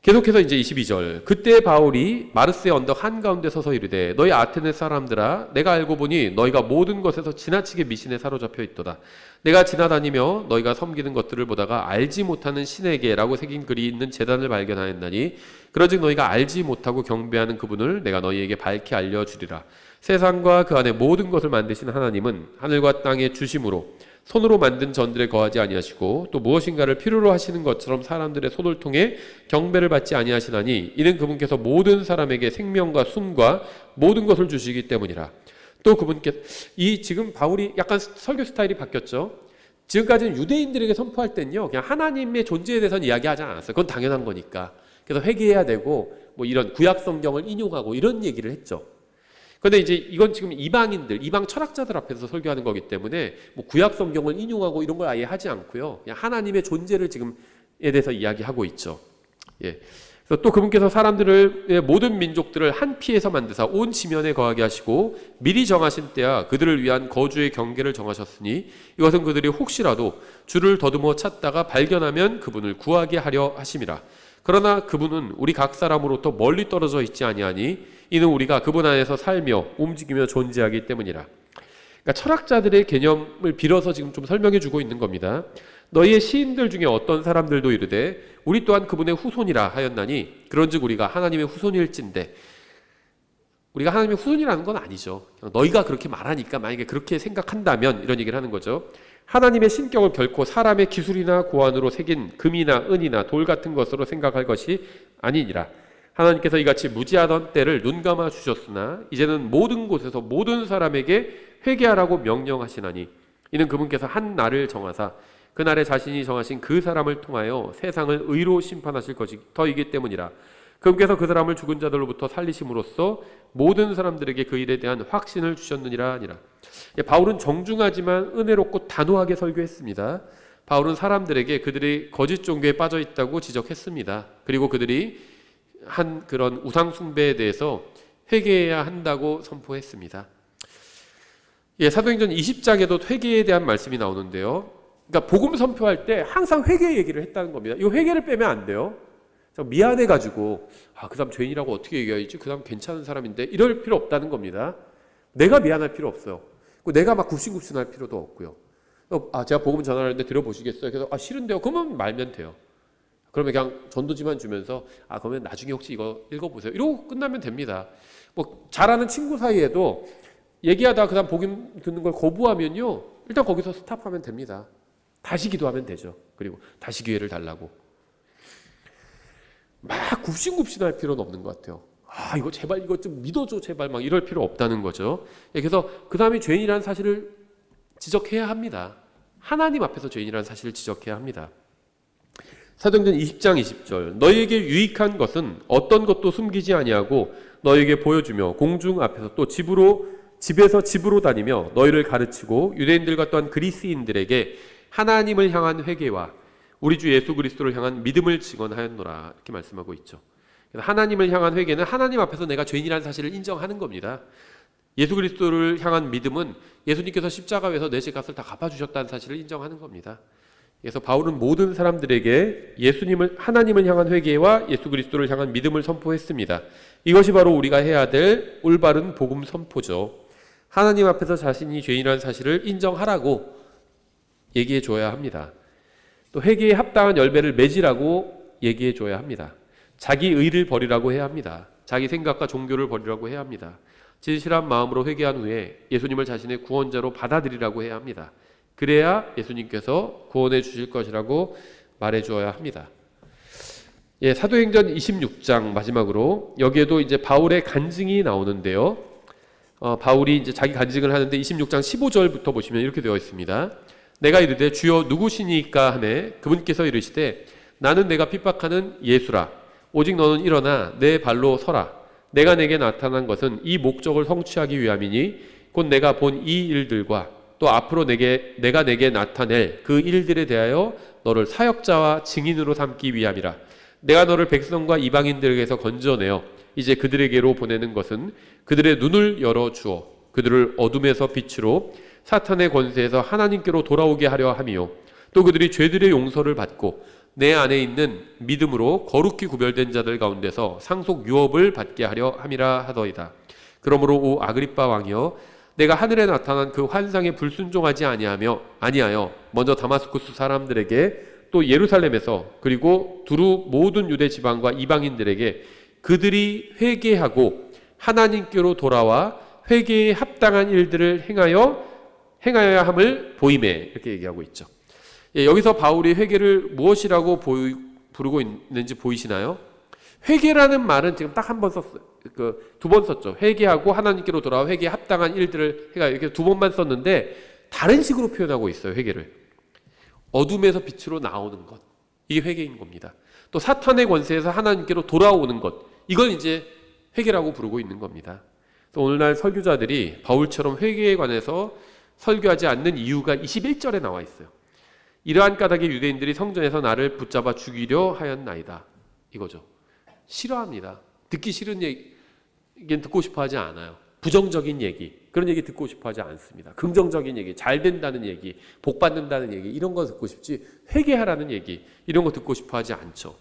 계속해서 이제 22절. 그때 바울이 마르스의 언덕 한가운데 서서 이르되 너희 아테네 사람들아, 내가 알고 보니 너희가 모든 것에서 지나치게 미신에 사로잡혀 있도다. 내가 지나다니며 너희가 섬기는 것들을 보다가 알지 못하는 신에게라고 새긴 글이 있는 제단을 발견하였나니 그러즉 너희가 알지 못하고 경배하는 그분을 내가 너희에게 밝히 알려주리라. 세상과 그 안에 모든 것을 만드신 하나님은 하늘과 땅의 주심으로 손으로 만든 전들에 거하지 아니하시고 또 무엇인가를 필요로 하시는 것처럼 사람들의 손을 통해 경배를 받지 아니하시나니 이는 그분께서 모든 사람에게 생명과 숨과 모든 것을 주시기 때문이라. 또 그분께 지금 바울이 약간 설교 스타일이 바뀌었죠. 지금까지는 유대인들에게 선포할 때는요, 그냥 하나님의 존재에 대해서는 이야기하지 않았어요. 그건 당연한 거니까. 그래서 회개해야 되고 뭐 이런 구약 성경을 인용하고 이런 얘기를 했죠. 그런데 이제 이건 지금 이방 철학자들 앞에서 설교하는 거기 때문에 뭐 구약 성경을 인용하고 이런 걸 아예 하지 않고요, 그냥 하나님의 존재를 지금에 대해서 이야기하고 있죠. 그래서 또 그분께서 사람들을, 모든 민족들을 한 피에서 만드사 온 지면에 거하게 하시고 미리 정하신 때야 그들을 위한 거주의 경계를 정하셨으니 이것은 그들이 혹시라도 주를 더듬어 찾다가 발견하면 그분을 구하게 하려 하심이라. 그러나 그분은 우리 각 사람으로부터 멀리 떨어져 있지 아니하니 이는 우리가 그분 안에서 살며 움직이며 존재하기 때문이라. 그러니까 철학자들의 개념을 빌어서 지금 좀 설명해 주고 있는 겁니다. 너희의 시인들 중에 어떤 사람들도 이르되 우리 또한 그분의 후손이라 하였나니 그런즉 우리가 하나님의 후손일진데, 우리가 하나님의 후손이라는 건 아니죠. 너희가 그렇게 말하니까 만약에 그렇게 생각한다면 이런 얘기를 하는 거죠. 하나님의 신격을 결코 사람의 기술이나 고안으로 새긴 금이나 은이나 돌 같은 것으로 생각할 것이 아니니라. 하나님께서 이같이 무지하던 때를 눈감아 주셨으나 이제는 모든 곳에서 모든 사람에게 회개하라고 명령하시나니 이는 그분께서 한 날을 정하사 그 날에 자신이 정하신 그 사람을 통하여 세상을 의로 심판하실 것이기 때문이라. 그분께서 그 사람을 죽은 자들로부터 살리심으로써 모든 사람들에게 그 일에 대한 확신을 주셨느니라 하니라. 바울은 정중하지만 은혜롭고 단호하게 설교했습니다. 바울은 사람들에게 그들이 거짓 종교에 빠져 있다고 지적했습니다. 그리고 그들이 한 그런 우상 숭배에 대해서 회개해야 한다고 선포했습니다. 사도행전 20장에도 회개에 대한 말씀이 나오는데요. 그러니까 복음 선포할 때 항상 회개 얘기를 했다는 겁니다. 이 회개를 빼면 안 돼요. 미안해가지고 그 사람 죄인이라고 어떻게 얘기하지? 그 사람 괜찮은 사람인데 이럴 필요 없다는 겁니다. 내가 미안할 필요 없어요. 내가 막 굽신굽신할 필요도 없고요. 제가 복음 전하는데 들어보시겠어요? 그래서 싫은데요. 그러면 말면 돼요. 그러면 그냥 전도지만 주면서 그러면 나중에 혹시 이거 읽어보세요. 이러고 끝나면 됩니다. 잘하는 친구 사이에도 얘기하다 그 사람 복음 듣는 걸 거부하면요, 일단 거기서 스탑하면 됩니다. 다시 기도하면 되죠. 그리고 다시 기회를 달라고. 막 굽신굽신할 필요는 없는 것 같아요. 이거 제발 이거 좀 믿어줘 제발 막 이럴 필요 없다는 거죠. 그래서 그 사람이 죄인이라는 사실을 지적해야 합니다. 하나님 앞에서 죄인이라는 사실을 지적해야 합니다. 사도행전 20장 20절 너희에게 유익한 것은 어떤 것도 숨기지 아니하고 너희에게 보여주며 공중 앞에서 또 집에서 집으로 다니며 너희를 가르치고 유대인들과 또한 그리스인들에게 하나님을 향한 회개와 우리 주 예수 그리스도를 향한 믿음을 증언하였노라 이렇게 말씀하고 있죠. 그래서 하나님을 향한 회개는 하나님 앞에서 내가 죄인이라는 사실을 인정하는 겁니다. 예수 그리스도를 향한 믿음은 예수님께서 십자가에서 내 죄값을 다 갚아주셨다는 사실을 인정하는 겁니다. 그래서 바울은 모든 사람들에게 하나님을 향한 회개와 예수 그리스도를 향한 믿음을 선포했습니다. 이것이 바로 우리가 해야 될 올바른 복음 선포죠. 하나님 앞에서 자신이 죄인이라는 사실을 인정하라고 얘기해 줘야 합니다. 또 회개에 합당한 열매를 맺으라고 얘기해 줘야 합니다. 자기 의를 버리라고 해야 합니다. 자기 생각과 종교를 버리라고 해야 합니다. 진실한 마음으로 회개한 후에 예수님을 자신의 구원자로 받아들이라고 해야 합니다. 그래야 예수님께서 구원해 주실 것이라고 말해 주어야 합니다. 사도행전 26장 마지막으로 여기에도 이제 바울의 간증이 나오는데요. 바울이 이제 자기 간증을 하는데 26장 15절부터 보시면 이렇게 되어 있습니다. 내가 이르되 주여 누구시니까 하매 그분께서 이르시되 나는 내가 핍박하는 예수라. 오직 너는 일어나 내 발로 서라. 내가 내게 나타난 것은 이 목적을 성취하기 위함이니 곧 내가 본 이 일들과 또 앞으로 내가 내게 나타낼 그 일들에 대하여 너를 사역자와 증인으로 삼기 위함이라. 내가 너를 백성과 이방인들에게서 건져내어 이제 그들에게로 보내는 것은 그들의 눈을 열어주어 그들을 어둠에서 빛으로 사탄의 권세에서 하나님께로 돌아오게 하려 함이요 또 그들이 죄들의 용서를 받고 내 안에 있는 믿음으로 거룩히 구별된 자들 가운데서 상속 유업을 받게 하려 함이라 하더이다. 그러므로 오 아그리빠 왕이여 내가 하늘에 나타난 그 환상에 불순종하지 아니하여 먼저 다마스쿠스 사람들에게 또 예루살렘에서 그리고 두루 모든 유대 지방과 이방인들에게 그들이 회개하고 하나님께로 돌아와 회개에 합당한 일들을 행하여야 함을 보이매 이렇게 얘기하고 있죠. 여기서 바울이 회개를 무엇이라고 부르고 있는지 보이시나요? 회개라는 말은 지금 딱 한 번 썼어요. 두 번 썼죠. 회개하고 하나님께로 돌아와 회개에 합당한 일들을 해가 이렇게 두 번만 썼는데 다른 식으로 표현하고 있어요. 회개를 어둠에서 빛으로 나오는 것, 이게 회개인 겁니다. 또 사탄의 권세에서 하나님께로 돌아오는 것, 이걸 이제 회개라고 부르고 있는 겁니다. 그래서 오늘날 설교자들이 바울처럼 회개에 관해서 설교하지 않는 이유가 21절에 나와 있어요. 이러한 까닭에 유대인들이 성전에서 나를 붙잡아 죽이려 하였나이다. 이거죠. 싫어합니다. 듣기 싫은 얘기는 듣고 싶어 하지 않아요. 부정적인 얘기, 그런 얘기 듣고 싶어 하지 않습니다. 긍정적인 얘기, 잘 된다는 얘기, 복 받는다는 얘기, 이런 거 듣고 싶지 회개하라는 얘기, 이런 거 듣고 싶어 하지 않죠.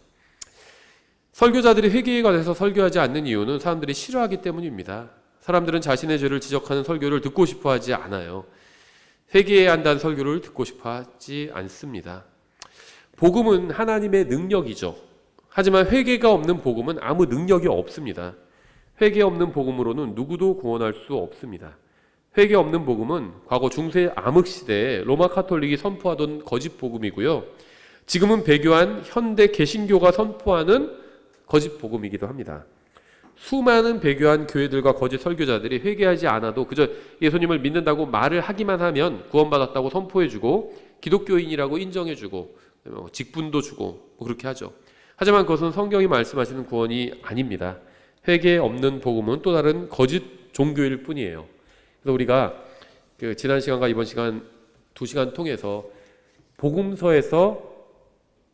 설교자들이 회개에 관해서 설교하지 않는 이유는 사람들이 싫어하기 때문입니다. 사람들은 자신의 죄를 지적하는 설교를 듣고 싶어 하지 않아요. 회개해야 한다는 설교를 듣고 싶어 하지 않습니다. 복음은 하나님의 능력이죠. 하지만 회개가 없는 복음은 아무 능력이 없습니다. 회개 없는 복음으로는 누구도 구원할 수 없습니다. 회개 없는 복음은 과거 중세 암흑 시대에 로마 카톨릭이 선포하던 거짓 복음이고요. 지금은 배교한 현대 개신교가 선포하는 거짓 복음이기도 합니다. 수많은 배교한 교회들과 거짓 설교자들이 회개하지 않아도 그저 예수님을 믿는다고 말을 하기만 하면 구원받았다고 선포해주고 기독교인이라고 인정해주고 직분도 주고 그렇게 하죠. 하지만 그것은 성경이 말씀하시는 구원이 아닙니다. 회개 없는 복음은 또 다른 거짓 종교일 뿐이에요. 그래서 우리가 지난 시간과 이번 시간 2시간 통해서 복음서에서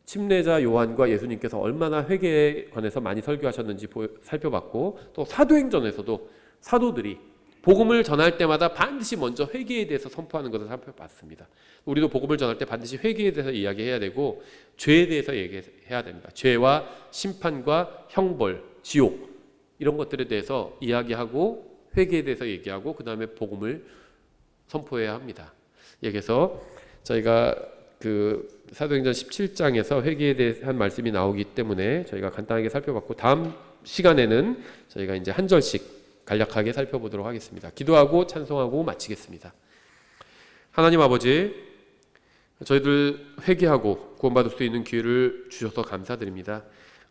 침례자 요한과 예수님께서 얼마나 회개에 관해서 많이 설교하셨는지 살펴봤고, 또 사도행전에서도 사도들이 복음을 전할 때마다 반드시 먼저 회개에 대해서 선포하는 것을 살펴봤습니다. 우리도 복음을 전할 때 반드시 회개에 대해서 이야기해야 되고 죄에 대해서 얘기해야 됩니다. 죄와 심판과 형벌, 지옥 이런 것들에 대해서 이야기하고 회개에 대해서 얘기하고 그 다음에 복음을 선포해야 합니다. 여기서 저희가 사도행전 17장에서 회개에 대한 말씀이 나오기 때문에 저희가 간단하게 살펴봤고, 다음 시간에는 저희가 이제 한 절씩 간략하게 살펴보도록 하겠습니다. 기도하고 찬송하고 마치겠습니다. 하나님 아버지, 저희들 회개하고 구원받을 수 있는 기회를 주셔서 감사드립니다.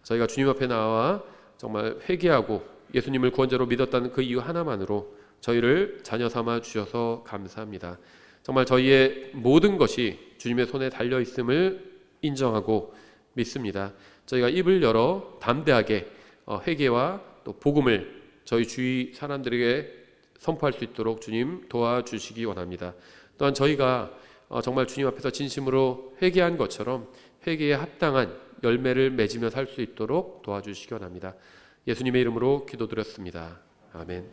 저희가 주님 앞에 나와 정말 회개하고 예수님을 구원자로 믿었다는 그 이유 하나만으로 저희를 자녀 삼아 주셔서 감사합니다. 정말 저희의 모든 것이 주님의 손에 달려 있음을 인정하고 믿습니다. 저희가 입을 열어 담대하게 회개와 또 복음을 저희 주위 사람들에게 선포할 수 있도록 주님 도와주시기 원합니다. 또한 저희가 정말 주님 앞에서 진심으로 회개한 것처럼 회개에 합당한 열매를 맺으며 살 수 있도록 도와주시기 원합니다. 예수님의 이름으로 기도드렸습니다. 아멘.